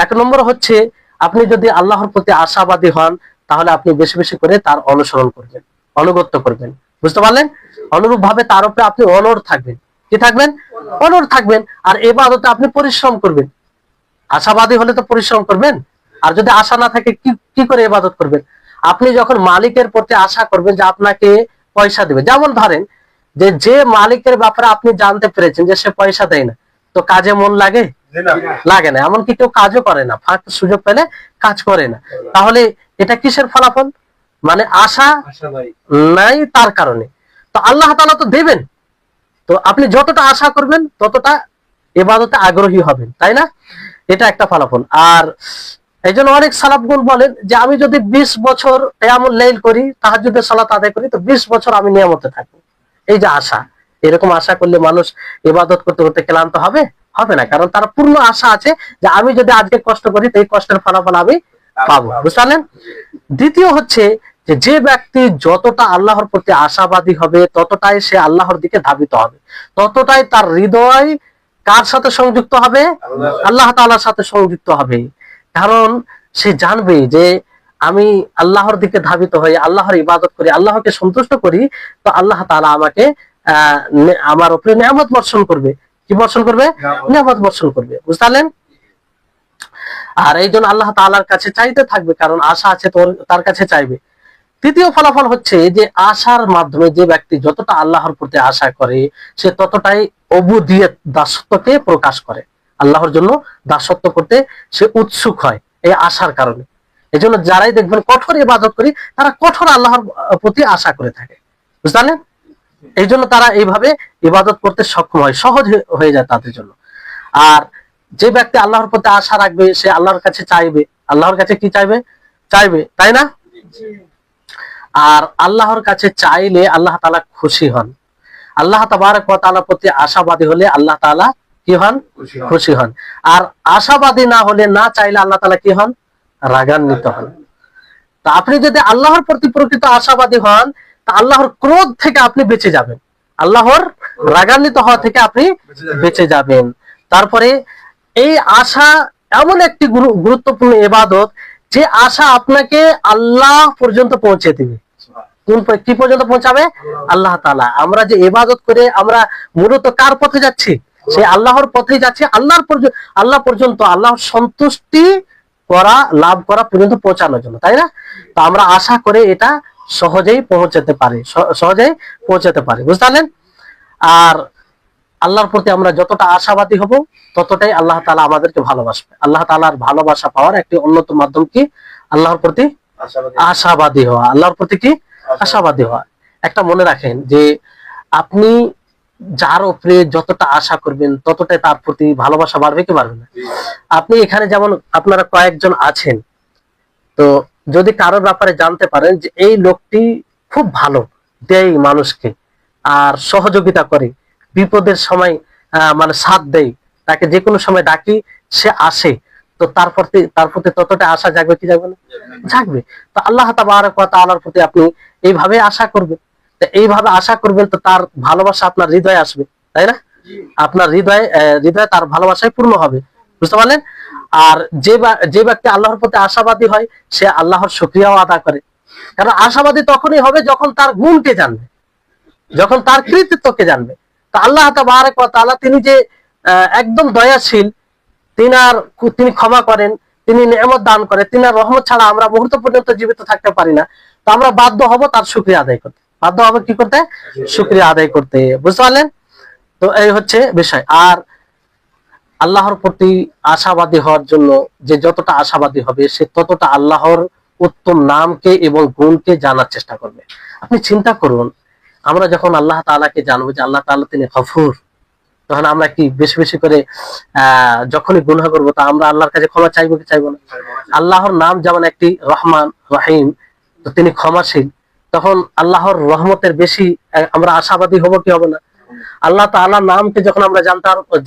Speaker 1: এক নম্বর হচ্ছে, আপনি যদি আল্লাহর প্রতি আশাবাদী হন, তাহলে আপনি বেশি বেশি করে তার অনুসরণ করবেন, অনুগত্য করবেন। বুঝতে পারলেন? অনুরূপ ভাবে তার উপরে আপনি অনড় থাকবেন। কি থাকবেন? অনড় থাকবেন। আর ইবাদতে আপনি পরিশ্রম করবেন। আশাবাদী হলে তো পরিশ্রম করবেন। আর যদি আশা না থাকে, কি করে ইবাদত করবেন? আপনি যখন মালিকের প্রতি আশা করবেন যে আপনাকে পয়সা দিবে, যেমন ধরেন যে মালিকের ব্যাপারে আপনি জানতে পেরেছেন যে সে পয়সা দেয় না, তো কাজে মন লাগে? লাগে না। এমনকি কেউ কাজও করে না, ফাঁক সুযোগ পেলে কাজ করে না। তাহলে এটা কিসের ফলাফল? মানে আশা নাই তার কারণে। তো আল্লাহ তাআলা তো দেবেন, তো আপনি যতটা আশা করবেন ততটা ইবাদতে আগ্রহী হবেন, তাই না? এটা একটা ফলাফল। আর এই জন্য অনেক সালাফগণ বলেন যে আমি যদি 20 বছর কিয়ামুল লাইল করি, তাহাজ্জুদের সালাত আদায় করি, তো 20 বছর আমি নিয়ামতে থাকবো। এই যে আশা, এরকম আশা করলে মানুষ ইবাদত করতে করতে ক্লান্ত হবে? হবে না। কারণ তার পূর্ণ আশা আছে যে আমি যদি আজকে কষ্ট করি, তো এই কষ্টের ফলাফল আমি পাবো। বুঝলেন? দ্বিতীয় হচ্ছে যে ব্যক্তি যতটা আল্লাহর প্রতি আশাবাদী হবে, ততটাই সে আল্লাহর দিকে ধাবিত হবে, ততটাই তার হৃদয় কার সাথে সংযুক্ত হবে? আল্লাহ তাআলার সাথে সংযুক্ত হবে। কারণ সে জানবে যে আমি আল্লাহর দিকে ধাবিত হই, আল্লাহর ইবাদত করি, আল্লাহকে সন্তুষ্ট করি, তো আল্লাহ তাআলা আমাকে আমার উপরে নিয়ামত বর্ষণ করবে। কি বর্ষণ করবে? নিয়ামত বর্ষণ করবে। বুঝলেন? আর এই জন্য আল্লাহ তাআলার কাছে চাইতে থাকবে, কারণ আশা আছে তার কাছে চাইবে। তৃতীয় ফলাফল হচ্ছে যে আশার মাধ্যমে যে ব্যক্তি যতটা আল্লাহর প্রতি আশা করে, সে ততটাই উবুদিয়ত, দাসত্বকে প্রকাশ করে। আল্লাহর জন্য দাসত্ব করতে সে উৎসুক হয় এই আশার কারণে। এই জন্য যারাই দেখবেন কঠোর ইবাদত করি, তারা কঠোর আল্লাহর প্রতি আশা করে থাকে। বুঝলেন? এই জন্য তারা এইভাবে ইবাদত করতে সক্ষম হয়, সহজ হয়ে যায় তাদের জন্য। আর যে ব্যক্তি আল্লাহর প্রতি আশা রাখবে সে আল্লাহর কাছে চাইবে, আল্লাহর কাছে কি চাইবে? চাইবে, তাই না? আর আল্লাহর কাছে চাইলে আল্লাহ তাআলা খুশি হন। আল্লাহ তাবারক ওয়া তাআলার প্রতি আশাবাদী হলে আল্লাহ তাআলা কি হন? খুশি হন। আর আশাবাদী না হলে, না চাইলে আল্লাহ তাআলা কি হন? রাগান্বিত হন। তা আপনি যদি আল্লাহর প্রতি প্রকৃত আশাবাদী হন, তা আল্লাহর ক্রোধ থেকে আপনি বেঁচে যাবেন, আল্লাহর রাগান্বিত হওয়া থেকে আপনি বেঁচে যাবেন। তারপরে এই আশা এমন একটি গুরুত্বপূর্ণ ইবাদত যে আশা আপনাকে আল্লাহ পর্যন্ত পৌঁছে দিবে। কি পর্যন্ত পৌঁছাবে? আল্লাহ তাআলা। আমরা যে ইবাদত করে আমরা মূলত কার পথে যাচ্ছি? সেই আল্লাহর পথেই যাচ্ছি, আল্লাহ পর্যন্ত, আল্লাহর সন্তুষ্টি করা, লাভ করা পর্যন্ত পৌঁছানোর জন্য, তাই না? তো আমরা আশা করে এটা সহজেই পৌঁছাতে পারি, বুঝতে পারলেন? আর আল্লাহর প্রতি আমরা যতটা আশাবাদী হব ততটাই আল্লাহ তাআলা আমাদেরকে ভালোবাসবে। আল্লাহ তাআলার ভালোবাসা পাওয়ার একটি অন্যতম মাধ্যম কি? আল্লাহর প্রতি আশাবাদী হওয়া। আল্লাহর প্রতি কি? আশাবাদী হওয়া। একটা মনে রাখেন যে আপনি যার উপরে যতটা আশা করবেন ততটাই তার প্রতি ভালোবাসা বাড়বে কি বাড়বে না? আপনি এখানে যেমন আপনারা কয়েকজন আছেন, তো যদি কারোর ব্যাপারে জানতে পারেন যে এই লোকটি খুব ভালো, দেয় মানুষকে আর সহযোগিতা করে, বিপদের সময় মানে সাথ দেয়, তাকে যে কোনো সময় ডাকি সে আসে, তো তার প্রতি ততটা আশা জাগবে কি জাগবে না? জাগবে। তো আল্লাহ তাবারক ওয়া তাআলার প্রতি আপনি এইভাবে আশা করবেন। তো এইভাবে আশা করবেন তো তার ভালোবাসা আপনার হৃদয়ে আসবে, তাই না? আপনার হৃদয়ে তার ভালোবাসায় পূর্ণ হবে, বুঝতে পারলেন? আর যে ব্যক্তি আল্লাহর প্রতি আশাবাদী হয় সে আল্লাহর শুকরিয়াও আদা করে। কারণ আশাবাদী তখনই হবে যখন তার গুণকে জানবে, যখন তার কৃতিত্বকে জানবে। তো আল্লাহ তাবারক ওয়া তাআলা তিনি যে একদম দয়াশীল, তিনি ক্ষমা করেন, তিনি নিয়ামত দান করেন, তিনি রহমত ছাড়া আমরা মুহূর্ত পর্যন্ত জীবিত থাকতে পারি না। তো আমরা বাধ্য হব তার শুকরিয়া আদায় করতে, বাধ্য হবে কি করতে? শুকরিয়া আদায় করতে, বুঝতে পারলেন? তো এই হচ্ছে বিষয়। আর আল্লাহর প্রতি আশাবাদী হওয়ার জন্য যে যতটা আশাবাদী হবে সে ততটা আল্লাহর উত্তম নামকে এবং গুণকে জানার চেষ্টা করবে। আপনি চিন্তা করুন, আমরা যখন আল্লাহ তাআলাকে জানবো যে আল্লাহ তাআলা তিনি গফুর, তখন আমরা কি বেশি বেশি করে যখনই গুনাহ করবো তা আমরা আল্লাহর কাছে ক্ষমা চাইবো কি চাইবো না? আল্লাহর নাম যেমন একটি রহমান রহিম, তো তিনি ক্ষমাশীল, তখন আল্লাহর রহমতের বেশি আমরা আশাবাদী হব কি হবে না? আল্লাহ তাআলার নামকে যখন আমরা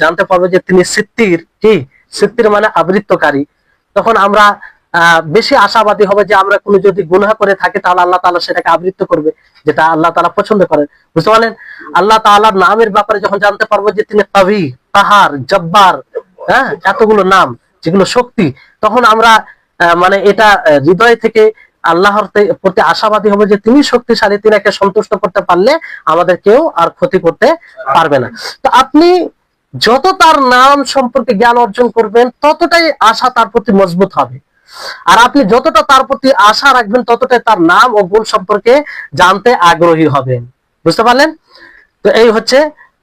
Speaker 1: জানতে পারবো যে তিনি সিত্তির, কি সিত্তির মানে আবৃত্তকারী, তখন আমরা বেশি আশাবাদী হবে যে আমরা কোনো যদি গুনাহ করে থাকি তাহলে আল্লাহ তাআলা সেটাকে আবৃত্ত করবে, যেটা আল্লাহ তাআলা পছন্দ করেন, বুঝতে পারলেন? আল্লাহ তাআলার নামের ব্যাপারে যখন জানতে পারবো যে তিনি কাবি, কাহার, জব্বার, হ্যাঁ, এতগুলো নাম যেগুলো শক্তি, তখন আমরা মানে এটা হৃদয় থেকে আল্লাহর প্রতি আশাবাদী হবে যে তিনি শক্তিশালী, তিনাকে সন্তুষ্ট করতে পারলে আমাদের কেউ আর ক্ষতি করতে পারবে না। তো আপনি যত তার নাম সম্পর্কে জ্ঞান অর্জন করবেন ততটাই আশা তার প্রতি মজবুত হবে। আর আপনি যতটা তার প্রতি আশা রাখবেন ততটাই তার নাম ও গুণ সম্পর্কে জানতে আগ্রহী হবেন, বুঝতে পারলেন? তো এই হচ্ছে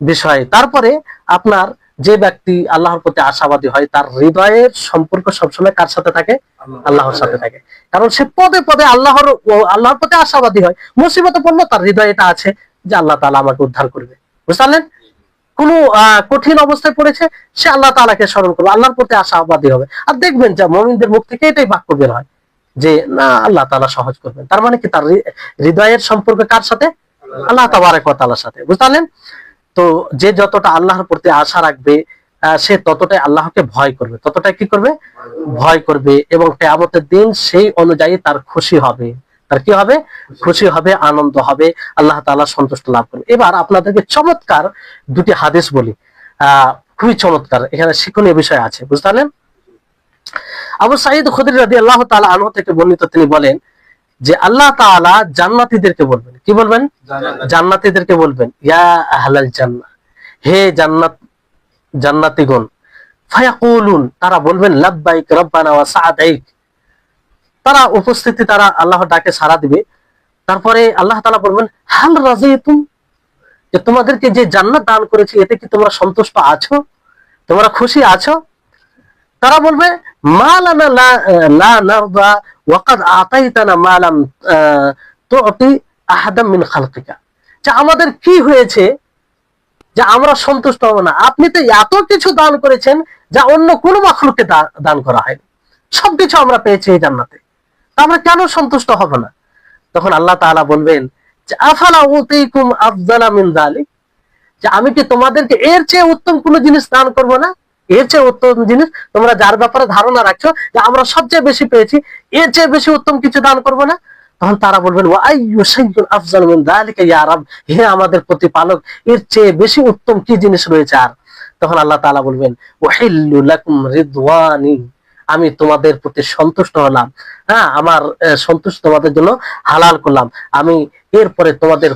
Speaker 1: বিষয়। তারপরে আপনার যে ব্যক্তি আল্লাহর প্রতি আশাবাদী হয় তার হৃদয়ের সম্পর্ক সবসময় কার সাথে থাকে? আল্লাহর সাথে থাকে। কারণ সে পদে পদে আল্লাহর প্রতি আশাবাদী হয়। মুসিবতে পড়লো তার হৃদয়ে এটা আছে যে আল্লাহ তাআলা আমাকে উদ্ধার করবে, বুঝতে পারলেন? কোন কঠিন অবস্থায় পড়েছে সে আল্লাহ তাআলাকে স্মরণ করবে, আল্লাহর প্রতি আশাবাদী হবে। আর দেখবেন যে মুমিনদের মুখ থেকে এটাই বাক্য বের হয় যে না, আল্লাহ তাআলা সহজ করবেন। তার মানে কি তার হৃদয়ের সম্পর্ক কার সাথে? আল্লাহ তাবারক ওয়া তাআলার সাথে, বুঝতে পারলেন? তো যে যতটা আল্লাহর প্রতি আশা রাখবে সে ততটাই আল্লাহকে ভয় করবে, ততটাই কি করবে? ভয় করবে। এবং কিয়ামতের দিন সেই অনুযায়ী তার খুশি হবে, তার কি হবে? খুশি হবে, আনন্দ হবে, আল্লাহ তাআলা সন্তুষ্ট লাভ করবে। এবার আপনাদেরকে চমৎকার দুটি হাদিস বলি, খুবই চমৎকার, এখানে শিক্ষণীয় বিষয় আছে, বুঝতে পারলেন? আবু সাঈদ খুদরি রাদিয়াল্লাহু তাআলা আনহু থেকে বর্ণিত, তিনি বলেন যে আল্লাহ তাআলা জান্নাতীদেরকে বলবেন, কি বলবেন? জান্নাতীদেরকে বলবেন, ইয়া আহলাল জান্নাহ, হে জান্নাতীগণ, ফায়াকুলুন, তারা বলবেন লাব্বাইক রব্বানা ওয়া সাআদাইক, তারা উপস্থিতি, তারা আল্লাহর ডাকে সাড়া দিবে। তারপরে আল্লাহ তাআলা বলবেন হাল রাযিতুম, যে তোমাদেরকে যে জান্নাত দান করেছি এতে কি তোমরা সন্তুষ্ট আছো, তোমরা খুশি আছো? তারা বলবে মা লানা লা নারদা ওয়া ক্বাদ আতাইতানা মা লাম তুতি আহাদাম মিন খালকিকা, যে আমাদের কি হয়েছে যে আমরা সন্তুষ্ট হব না, আপনি তো এত কিছু দান করেছেন যা অন্য কোনো মাখলুককে দান করা হয়নি, সবকিছু আমরা পেয়েছি এই জান্নাতে, আমরা কেন সন্তুষ্ট হব না? তখন আল্লাহ তাআলা বলবেন যে আফালা উতিকুম আফদালা মিন যালিক, যে আমি কি তোমাদেরকে এর চেয়ে উত্তম কোনো জিনিস দান করব না? এর চেয়ে উত্তম জিনিস তোমরা যার ব্যাপারে ধারণা রাখছো যে আমরা সবচেয়ে বেশি পেয়েছি, এর চেয়ে বেশি উত্তম কিছু দান করব না? তখন তারা বলবেন ওয়া আইয়ু শাইউন আফজাল মিন যালিকা ইয়া রাব, হে আমাদের প্রতিপালক, এর চেয়ে বেশি উত্তম কি জিনিস রয়েছে আর? তখন আল্লাহ তাআলা বলবেন ওয়াহিল্লু লাকুম রিদওয়ানি, আমি তোমাদের প্রতি সন্তুষ্ট হলাম, হ্যাঁ আমার সন্তুষ্ট তোমাদের জন্য হালাল করলাম, আমি এরপরে তোমাদের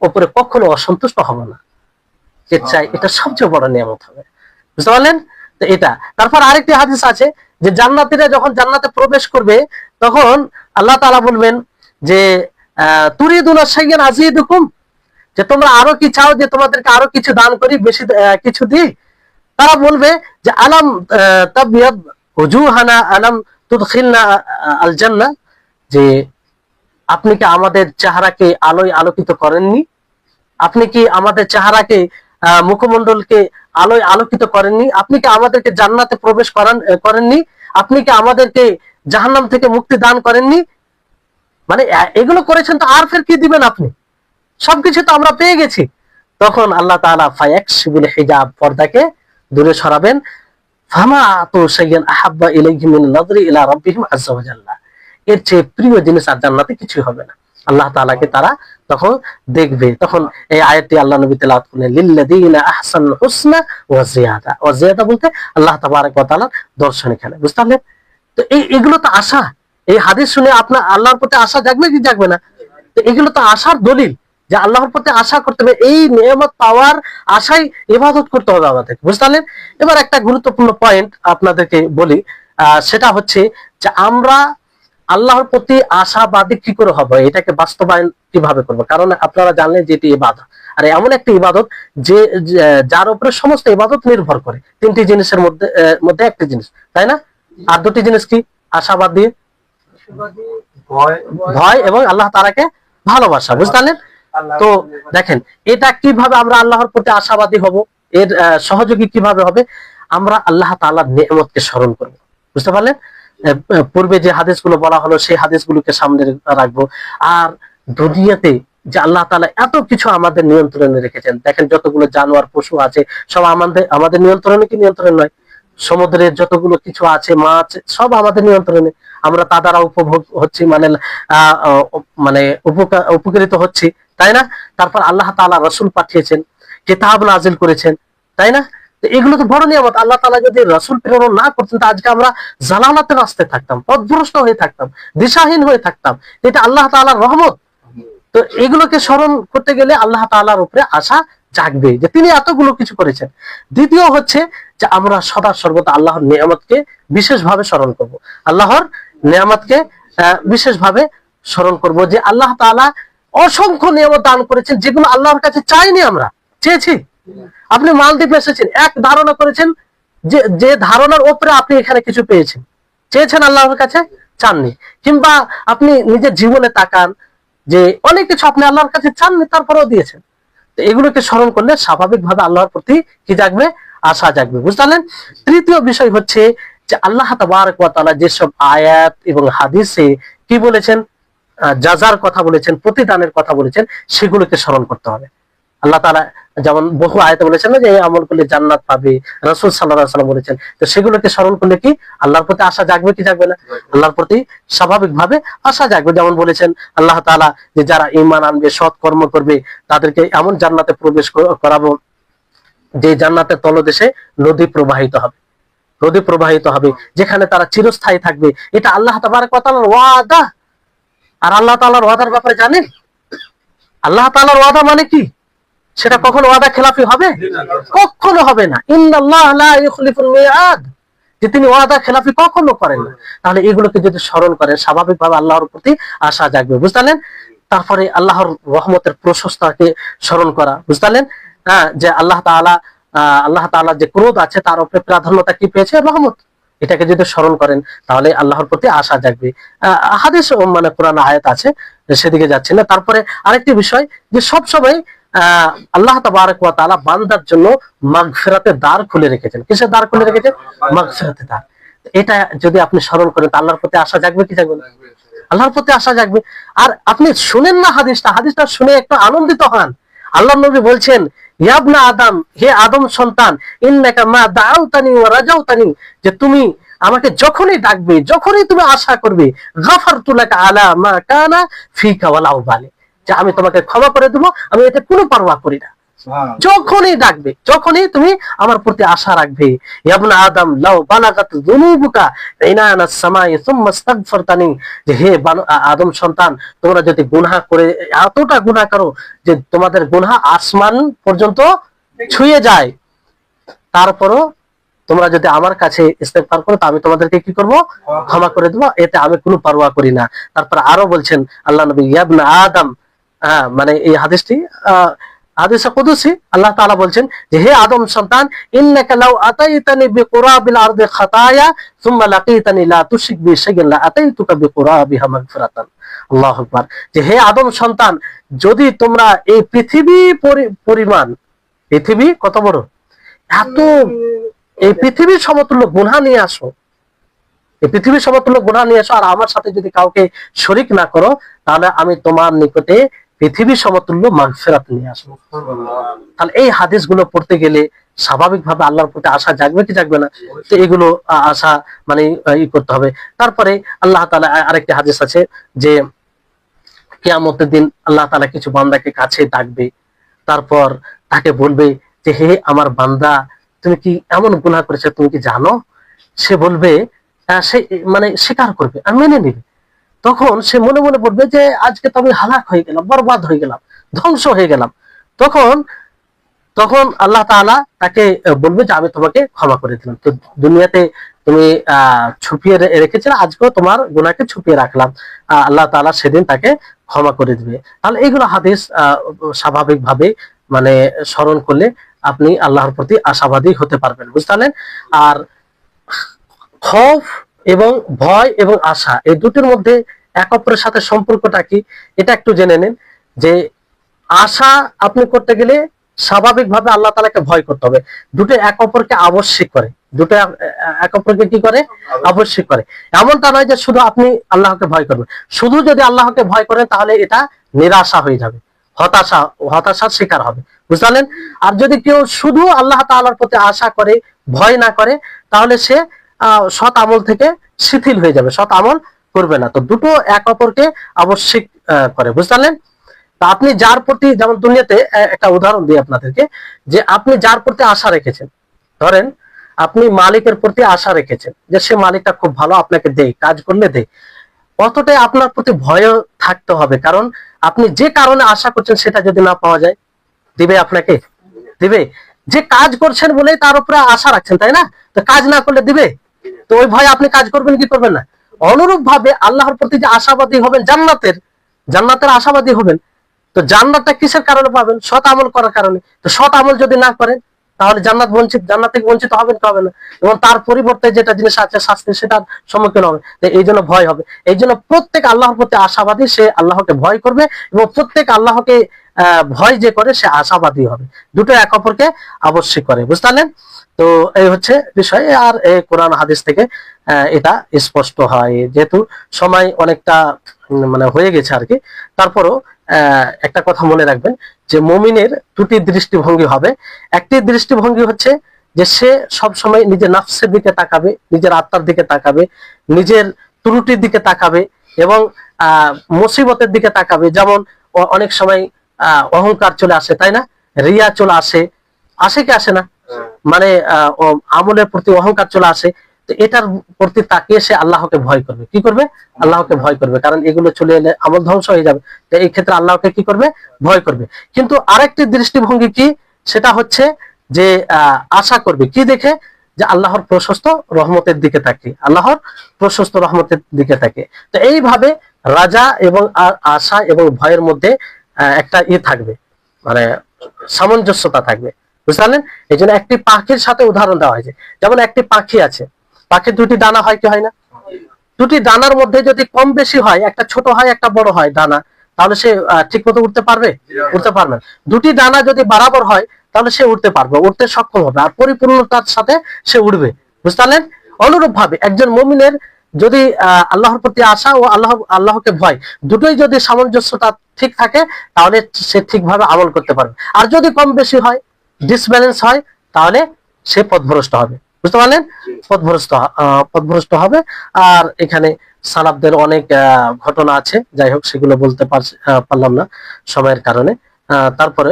Speaker 1: উপরে কখনো অসন্তুষ্ট হব না। এর চাই এটা সবচেয়ে বড় নিয়ামত হবে, বুঝতে পারলেন? তো এটা, তারপর আরেকটি হাদিস আছে যে জান্নাতীরা যখন জান্নাতে প্রবেশ করবে তখন আল্লাহ তাআলা বলবেন যে তুরিদুনা শাইয়ান আযীদুকুম, যে তোমরা আরো কি চাও যে তোমাদেরকে আরো কিছু দান করি, বেশি কিছু দিই? তারা বলবে যে আলাম তাবিয়াদ ওজুহানা আলাম তুদখিলনা আল জান্নাহ, যে আপনি কি আমাদের চেহারাকে আলোয় আলোকিত করেননি? আপনি কি আমাদের চেহারাকে মুখমণ্ডলকে আলোয় আলোকিত করেননি? আপনি কি আমাদেরকে জান্নাতে প্রবেশ করেননি? আপনি কি আমাদেরকে জাহান্নাম থেকে মুক্তি দান করেননি? মানে এগুলো করেছেন তো আর ফের কি দিবেন আপনি? সবকিছু তো আমরা পেয়ে গেছি। তখন আল্লাহ তাআলা ফায়াকশিবুল হিজাব, পর্দাকে দূরে সরাবেন, ফামা আতু শাইয়ান আহাব্বা ইলাইহিম মিন নাযরি ইলা রাব্বিহিম আযজা ওয়া জাল্লা, এর চেয়ে প্রিয় জিনিস আর জান্নাতে কিছুই হবে না। আল্লাহ তাআলাকে তারা তখন দেখবে। তখন এই আয়াতটি আল্লাহ নবী তেলাওয়াত করলেন, লিল্লাযীনা আহসানুল হুসনা ওয়া জিয়াদা, ওয়া জিয়াদা বলতে আল্লাহ তাবারক ওয়া তাআলার দর্শন এখানে, বুঝতে পারলেন? তো এগুলো তো আশা, এই হাদিস শুনে আপনার আল্লাহর প্রতি আশা জাগবে কি জাগবে না? তো এগুলো তো আশার দলিল যে আল্লাহর প্রতি আশা করতে হবে, এই নিয়ামত পাওয়ার আশাই ইবাদত করতে হবে আমাদের, বুঝতে পারলেন? এবার একটা গুরুত্বপূর্ণ পয়েন্ট আপনাদেরকে বলি, সেটা হচ্ছে যে আমরা আল্লাহর প্রতি আশাবাদী কি করে হবে, এটাকে বাস্তবায়ন কিভাবে করবো? কারণ আপনারা জানলেন যে এটি ইবাদত, আর এমন একটা ইবাদত যে যার উপরে সমস্ত ইবাদত নির্ভর করে, তিনটি জিনিসের মধ্যে মধ্যে একটি জিনিস, তাই না? আর দুটি জিনিস কি? আশাবাদী, ভয় এবং আল্লাহ তাআলাকে ভালোবাসা, বুঝতে পারলেন? তো দেখেন এটা কিভাবে আমরা আল্লাহর প্রতি আশাবাদী হব, এর সহযোগী কিভাবে হবে? আমরা আল্লাহ তাআলার নিয়ামতকে স্মরণ করব, বুঝতে পারলেন? পূর্বে যে হাদিসগুলো বলা হলো সেই হাদিসগুলোকে সামনে রাখবো। আর দুনিয়াতে যে আল্লাহ তাআলা এত কিছু আমাদের নিয়ন্ত্রণে রেখেছেন, দেখেন যতগুলো জানোয়ার পশু আছে সব আমাদের নিয়ন্ত্রণে কি নিয়ন্ত্রণে নয়? সমুদ্রের যতগুলো কিছু আছে, মাছ, সব আমাদের নিয়ন্ত্রণে, আমরা তা দ্বারা উপভোগ হচ্ছি, মানে উপকৃত হচ্ছি, তাই না? তারপর আল্লাহ তাআলা রাসূল পাঠিয়েছেন, কিতাব নাজিল করেছেন, তাই না? তো এগুলো তো বড় নিয়ামত। আল্লাহ তাআলা যদি রাসূল প্রেরণ না করতেন তো আজকে আমরা জালালাতের রাস্তায় থাকতাম, পথভ্রষ্ট হয়ে থাকতাম, দিশাহীন হয়ে থাকতাম। এটা আল্লাহ তাআলার রহমত। তো এগুলোকে স্মরণ করতে গেলে আল্লাহ তাআলার উপরে আশা জাগবে যে তিনি এতগুলো কিছু করেছেন। দ্বিতীয় হচ্ছে যে আমরা সদা সর্বদা আল্লাহর নিয়ামতকে বিশেষভাবে স্মরণ করব, আল্লাহর নিয়ামতকে বিশেষভাবে স্মরণ করব, যে আল্লাহ তাআলা অসংখ্য নিয়ামত দান করেছেন যেগুলো আল্লাহর কাছে চাইনি, আমরা চেয়েছি। আপনি মালদ্বীপে এসেছেন, এক ধারণা করেছেন, যে ধারণার উপরে আপনি এখানে কিছু পেয়েছেন, চেয়েছেন আল্লাহর কাছে, চাননি। কিংবা আপনি নিজের জীবনে তাকান যে অনেক কিছু আপনি আল্লাহর কাছে চাননি, তারপরেও দিয়েছেন। তো এগুলোকে স্মরণ করলে স্বাভাবিকভাবে আল্লাহর প্রতি কি জাগবে? আশা জাগবে, বুঝতে পারলেন? তৃতীয় বিষয় হচ্ছে যে আল্লাহ তাবারক ওয়া তাআলা যেসব আয়াত এবং হাদিসে কি বলেছেন, জাযার কথা বলেছেন, প্রতিদানের কথা বলেছেন, সেগুলোকে স্মরণ করতে হবে। আল্লাহ তাআলা যেমন বহু আয়াতে বলেছেন না যে এই আমল করলে জান্নাত পাবে, রাসূল সাল্লাল্লাহু আলাইহি ওয়াসাল্লাম বলেছেন। তো সেগুলোকে স্মরণ করলে কি আল্লাহর প্রতি আশা জাগবে কি জাগবে না? আল্লাহর প্রতি স্বাভাবিকভাবে আশা জাগবে। যেমন বলেছেন আল্লাহ তাআলা যে যারা ঈমান আনবে, সৎ কর্ম করবে, তাদেরকে এমন জান্নাতে প্রবেশ করাবো যে জান্নাতের তলদেশে নদী প্রবাহিত হবে, নদী প্রবাহিত হবে, যেখানে তারা চিরস্থায়ী থাকবে। এটা আল্লাহ তাবারক ওয়া তাআলার ওয়াদা। আর আল্লাহ তাআলার ওয়াদার ব্যাপারে জানেন, আল্লাহ তাআলার ওয়াদা মানে কি? সেটা কখনো ওয়াদা খেলাফি হবে? কখনো হবে না। ইন্নাল্লাহ লা ইউখলিফুল মিআদ, যে তিনি ওয়াদা খেলাফি কখনো করেন না। তাহলে এগুলোকে যদি স্মরণ করেন স্বাভাবিকভাবে আল্লাহর প্রতি আশা জাগবে, বুঝলেন? তারপরে আল্লাহর রহমতের প্রশস্তাকে স্মরণ করা, বুঝলেন? হ্যাঁ, যে আল্লাহ তাআলা যে ক্রোধ আছে তার উপরে প্রাধান্যতা কি পেয়েছে? রহমত। এটাকে যদি স্মরণ করেন তাহলে আল্লাহর প্রতি আশা জাগবে। হাদিস কোরআন আয়াত আছে, সেদিকে যাচ্ছে না। তারপরে আরেকটি বিষয় যে সবসময় আল্লাহ তাবারক ওয়া তাআলা বান্দার জন্য মাগফিরাতের দ্বার খুলে রেখেছেন। কিসের দ্বার খুলে রেখেছেন? মাগফিরাতের দ্বার। এটা যদি আপনি স্মরণ করেন তা আল্লাহর প্রতি আশা জাগবে কি জাগবে না? আল্লাহর প্রতি আশা জাগবে। আর আপনি শুনেন না হাদিসটা শুনে একটু আনন্দিত হন। আল্লাহ নবী বলছেন, ইয়া ইবনা আদম, হে আদম সন্তান, ইন্নাকা মা দাউতানি ওয়া রাজাউতানি, যে তুমি আমাকে যখনই ডাকবে, যখনই তুমি আশা করবে, গাফারতু লাকা আলা মা কানা ফিকা ওয়ালা উবালি, যে আমি তোমাকে ক্ষমা করে দেব, আমি এতে কোনো পারওয়া করি না। যখনই ডাকবে, যখনই তুমি আমার প্রতি আশা রাখবে, ইয়া ইবনা আদম লাউ বালাগাত যুনুবুকা ইনানাস সামাই সুম্মা ইস্তাগফারতানি, যে হে আদম সন্তান, তোমরা যদি গুনাহ করে, এতটা গুনাহ করো যে তোমাদের গুনাহ আসমান পর্যন্ত ছুঁয়ে যায়, তারপরও তোমরা যদি আমার কাছে ইস্তেগফার করো, তা আমি তোমাদেরকে কি করব? ক্ষমা করে দেব, এতে আমি কোনো পারওয়া করি না। তারপর আরো বলছেন আল্লাহ নবী, ইয়া ইবনা আদম, মানে এই হাদিসটি হাদিসে কুদসি, আল্লাহ তাআলা বলছেন যে হে আদম সন্তান, ইন্নাকা লাউ আতাইতানি বিকুরাবিল আরদি খাতায়া সুম্মা লাকিতানি লা তুশরিক বি শাইআন লা আতাইতুকা বিকুরাবিহা মাগফিরাতান। আল্লাহু আকবার। যে হে আদম সন্তান, যদি তোমরা এই পৃথিবী পরিমাণ, পৃথিবী কত বড়, এত, এই পৃথিবীর সমতুল্য গুনাহ নিয়ে আসো, এই পৃথিবীর সমতুল্য গুনাহ নিয়ে আসো, আর আমার সাথে যদি কাউকে শরীক না করো, তাহলে আমি তোমার নিকটে পৃথিবীর সমতুল্য মাগফিরাত নিয়ে আসবো। তাহলে এই হাদিসগুলো পড়তে গেলে স্বাভাবিকভাবে আল্লাহর প্রতি আশা জাগবে কি জাগবে না? তো এগুলো আশা মানে ই করতে হবে। তারপরে আল্লাহ তাআলা আরেকটি হাদিস আছে যে কিয়ামতের দিন আল্লাহ তাআলা কিছু বান্দাকে কাছে ডাকবে, তারপর তাকে বলবে যে হে আমার বান্দা, তুমি কি এমন গুনাহ করেছো, তুমি কি জানো? সে বলবে, সে মানে স্বীকার করবে আর মেনে নেবে। তখন সে মনে মনে বলবে যে আজকে তো আমি হালাক হয়ে গেলাম, বরবাদ হয়ে গেলাম, ধ্বংস হয়ে গেলাম। তখন তখন আল্লাহ তাআলা তাকে বলবে যে আমি তোমাকে ক্ষমা করে দিলাম। তো দুনিয়াতে তুমি ছুপিয়ে রেখেছিলে, আজকেও তোমার গুনাহকে ছুপিয়ে রাখলাম, আল্লাহ তাআলা সেদিন তাকে ক্ষমা করে দিবে। তাহলে এইগুলো হাদিস স্বাভাবিকভাবে মানে স্মরণ করলে আপনি আল্লাহর প্রতি আশাবাদী হতে পারবেন, বুঝতে পারলেন? আর খৌফ এবং ভয় এবং আশা, এই দুটির মধ্যে এক অপরের সাথে সম্পর্কটা কি, এটা একটু জেনে নিন। যে আশা আপনি করতে গেলে স্বাভাবিকভাবে আল্লাহ তাআলাকে ভয় করতে হবে। দুটো এক অপরকে আবশ্যক করে, দুটো এক অপরকে কি করে? আবশ্যক করে। এমনটা নয় যে শুধু আপনি আল্লাহকে ভয় করবেন। শুধু যদি আল্লাহকে ভয় করেন তাহলে এটা নিরাশা হয়ে যাবে, হতাশার শিকার হবে, বুঝতে পারলেন? আর যদি কেউ শুধু আল্লাহ তাআলার প্রতি আশা করে, ভয় না করে, তাহলে সে সৎ আমল থেকে শিথিল হয়ে যাবে, সৎ আমল করবে না। তো দুটো এক অপরকে আবশ্যক করে, বুঝতে পারলেন? তা আপনি যার প্রতি, যেমন দুনিয়াতে একটা উদাহরণ দিই আপনাদেরকে, যে আপনি যার প্রতি আশা রেখেছেন, ধরেন আপনি মালিকের প্রতি আশা রেখেছেন যে সে মালিকটা খুব ভালো, আপনাকে দেয়, কাজ করলে দেয়, অতটাই আপনার প্রতি ভয় থাকতে হবে। কারণ আপনি যে কারণে আশা করছেন সেটা যদি না পাওয়া যায়, দিবে আপনাকে? দিবে? যে কাজ করছেন বলে তার উপরে আশা রাখছেন, তাই না? তো কাজ না করলে দিবে? তো ওই ভয় আপনি কাজ করবেন কি করবেন না? অনুরূপ ভাবে আল্লাহর প্রতি যে আশাবাদী হবেন, জান্নাতের আশাবাদী হবেন, তো জান্নাতটা কিসের কারণে পাবেন? সৎ আমল করার কারণে। তো সৎ আমল যদি না করেন তাহলে জান্নাত থেকে বঞ্চিত হবেন কি হবে না? এবং তার পরিবর্তে যেটা জিনিস আছে শাস্তি, সেটার সম্মুখীন হবে। তো এই জন্য ভয় হবে। এই জন্য প্রত্যেক আল্লাহর প্রতি আশাবাদী সে আল্লাহকে ভয় করবে, এবং প্রত্যেক আল্লাহকে ভয় যে করে সে আশাবাদী হবে। দুটো এক অপরকে আবশ্যক করে, বুঝতে পারলেন? তো এই হচ্ছে বিষয়। আর এই কোরআন হাদিস থেকে এটা স্পষ্ট হয়। যেহেতু সময় অনেকটা মানে হয়ে গেছে আর কি, তারপরও একটা কথা মনে রাখবেন যে মুমিনের দুটি দৃষ্টিভঙ্গি হবে। একটি দৃষ্টিভঙ্গি হচ্ছে যে সে সব সময় নিজের নফসের দিকে তাকাবে, নিজের আত্মার দিকে তাকাবে, নিজের ত্রুটির দিকে তাকাবে, এবং মুসিবতের দিকে তাকাবে। যেমন অনেক সময় অহংকার চলে আসে, তাই না? রিয়া চলে আসে, আসে কি আসে না? মানে আমলের প্রতি অহংকার চলে আসে। তো এটার প্রতি তাকিয়ে সে আল্লাহকে ভয় করবে। কি করবে? আল্লাহকে ভয় করবে, কারণ এগুলো চলে এলে আমল ধ্বংস হয়ে যাবে। তো এই ক্ষেত্রে আল্লাহকে কি করবে? ভয় করবে। কিন্তু আরেকটি দৃষ্টিভঙ্গি কি, সেটা হচ্ছে যে আশা করবে কি দেখে? যে আল্লাহর প্রশস্ত রহমতের দিকে তাকিয়ে, আল্লাহর প্রশস্ত রহমতের দিকে তাকিয়ে। তো এইভাবে রাজা এবং আশা এবং ভয়ের মধ্যে একটা থাকবে, মানে সামঞ্জস্যতা থাকবে, বুঝতে পারলেন? এই জন্য একটি পাখির সাথে উদাহরণ দেওয়া হয়েছে। যেমন একটি পাখি আছে, পাখির দুটি ডানা হয় কি হয় না? দুটি ডানার মধ্যে যদি কম বেশি হয়, একটা ছোট হয় একটা বড় হয় ডানা, তাহলে সে ঠিক মতো উঠতে পারবে? উঠতে পারবে না। দুটি ডানা যদি বরাবর হয় তাহলে সে উঠতে পারবে, উঠতে সক্ষম হবে, আর পরিপূর্ণতার সাথে সে উঠবে। বুঝতে পারলেন? অনুরূপ ভাবে একজন মুমিনের যদি আল্লাহর প্রতি আশা ও আল্লাহকে ভয় দুটোই যদি সামঞ্জস্যতা ঠিক থাকে তাহলে সে ঠিকভাবে আমল করতে পারবে। আর যদি কম বেশি হয়, ডিসব্যালেন্স হয়, তাহলে সে পথভ্রষ্ট হবে। বুঝতে পারলেন? পথভ্রষ্ট হবে। আর এখানে সালাফদের অনেক ঘটনা আছে, যাই হোক সেগুলো বলতে পারলাম না সময়ের কারণে। তারপরে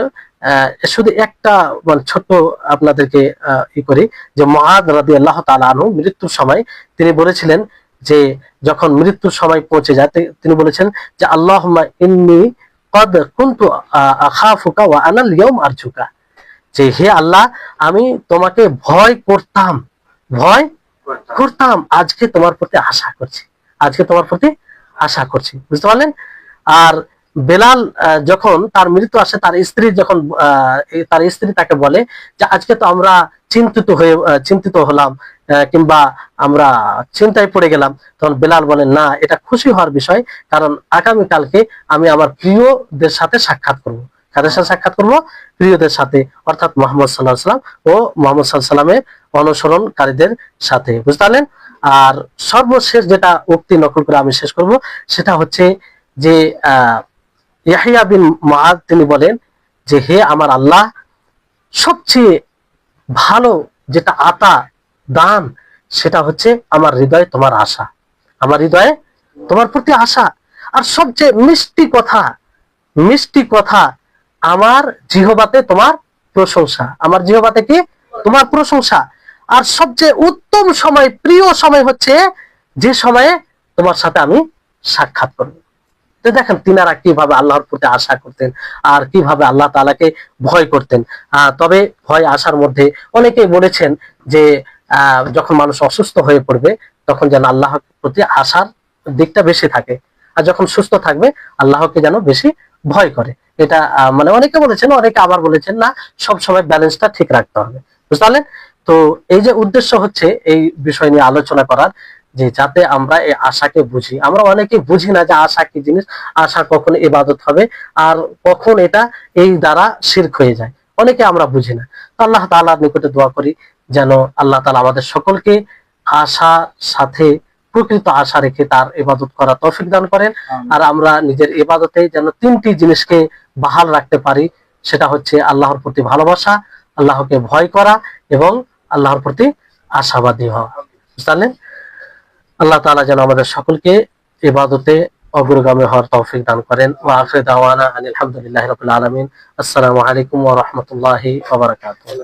Speaker 1: শুধু একটা ছোট্ট আপনাদেরকে ই করি যে মুআদ রাদিয়াল্লাহু তাআলা আনহু মৃত্যুর সময় তিনি বলেছিলেন যে যখন মৃত্যুর সময় পৌঁছে যায় তিনি বলেছেন যে আল্লাহুম্মা ইন্নী ক্বাদ কুনতু আখাফুকা ওয়া আনাল ইয়াউম আরজুকা, যে হে আল্লাহ আমি তোমাকে ভয় করতাম, আজকে তোমার প্রতি আশা করছি, বুঝতে পারলেন? আর বেলাল যখন তার মৃত্যু আসে, তার স্ত্রী তাকে বলে যে আজকে তো আমরা চিন্তিত হলাম, কিংবা আমরা চিন্তায় পড়ে গেলাম। তখন বেলাল বলেন, না, এটা খুশি হওয়ার বিষয়, কারণ আগামীকালকে আমি আমার প্রিয়দের সাথে সাক্ষাৎ করব। কাদের সাথে সাক্ষাৎ করব? প্রিয়দের সাথে, অর্থাৎ মুহাম্মদ সাল্লাল্লাহু আলাইহি ওয়াসাল্লাম ও মুহাম্মদ সাল্লাল্লাহু আলাইহি ওয়াসাল্লামের অনুসরণকারীদের সাথে। বুঝতে পারলেন? আর সর্বশেষ যেটা উক্তি নকল করে আমি শেষ করব সেটা হচ্ছে যে ইয়াহইয়া বিন মুআদ তিনি বলেন যে হে আমার আল্লাহ, সবচেয়ে ভালো যেটা দান সেটা হচ্ছে আমার হৃদয়ে তোমার আশা, আমার হৃদয়ে তোমার প্রতি আশা। আর সবচেয়ে মিষ্টি কথা আমার জিহ্বাতে তোমার প্রশংসা, আমার জিহ্বাতে কি? তোমার প্রশংসা। আর সবচেয়ে উত্তম সময়, প্রিয় সময় হচ্ছে যে সময়ে তোমার সাথে আমি সাক্ষাৎ করব। তো দেখেন তিনারা কিভাবে আল্লাহর প্রতি আশা করতেন আর কিভাবে আল্লাহ তাআলাকে ভয় করতেন। তবে ভয় আসার মধ্যে অনেকেই বলেছেন যে যখন মানুষ অসুস্থ হয়ে পড়বে তখন যেন আল্লাহর প্রতি আশার দিকটা বেশি থাকে, আর যখন সুস্থ থাকবে আল্লাহকে যেন বেশি ভয় করে। এটা মানে অনেকে বলেছেন, অনেকে আবার বলেছেন না, সব সময় ব্যালেন্সটা ঠিক রাখতে হবে। বুঝতে পারলেন? তো এই যে উদ্দেশ্য হচ্ছে এই বিষয় নিয়ে আলোচনা করার, যে যাতে আমরা এই আশাকে বুঝি। আমরা অনেকে বুঝি না যে আশা কি জিনিস, আশা কখন ইবাদত হবে আর কখন এটা এই দ্বারা শিরক হয়ে যায়, অনেকে আমরা বুঝি না। আল্লাহ তাআলার নিকটে দোয়া করি যেন আল্লাহ তাআলা আমাদের সকলকে আশার সাথে প্রকৃত আশা রেখে তার ইবাদত করা তৌফিক দান করেন। আর আমরা নিজের ইবাদতে যেন তিনটি জিনিসকে বহাল রাখতে পারি, সেটা হচ্ছে আল্লাহর প্রতি ভালোবাসা, আল্লাহকে ভয় করা এবং আল্লাহর প্রতি আশাবাদী হওয়া। বুঝলেন? আল্লাহ তাআলা যেন আমাদের সকলকে ইবাদতে অগ্রগামী হওয়ার তৌফিক দান করেন। ওয়া আখিরু দাওয়ানা আলহামদুলিল্লাহি রাব্বিল আলামিন। আসসালামু আলাইকুম ওয়া রাহমাতুল্লাহি ওয়া বারাকাতুহু।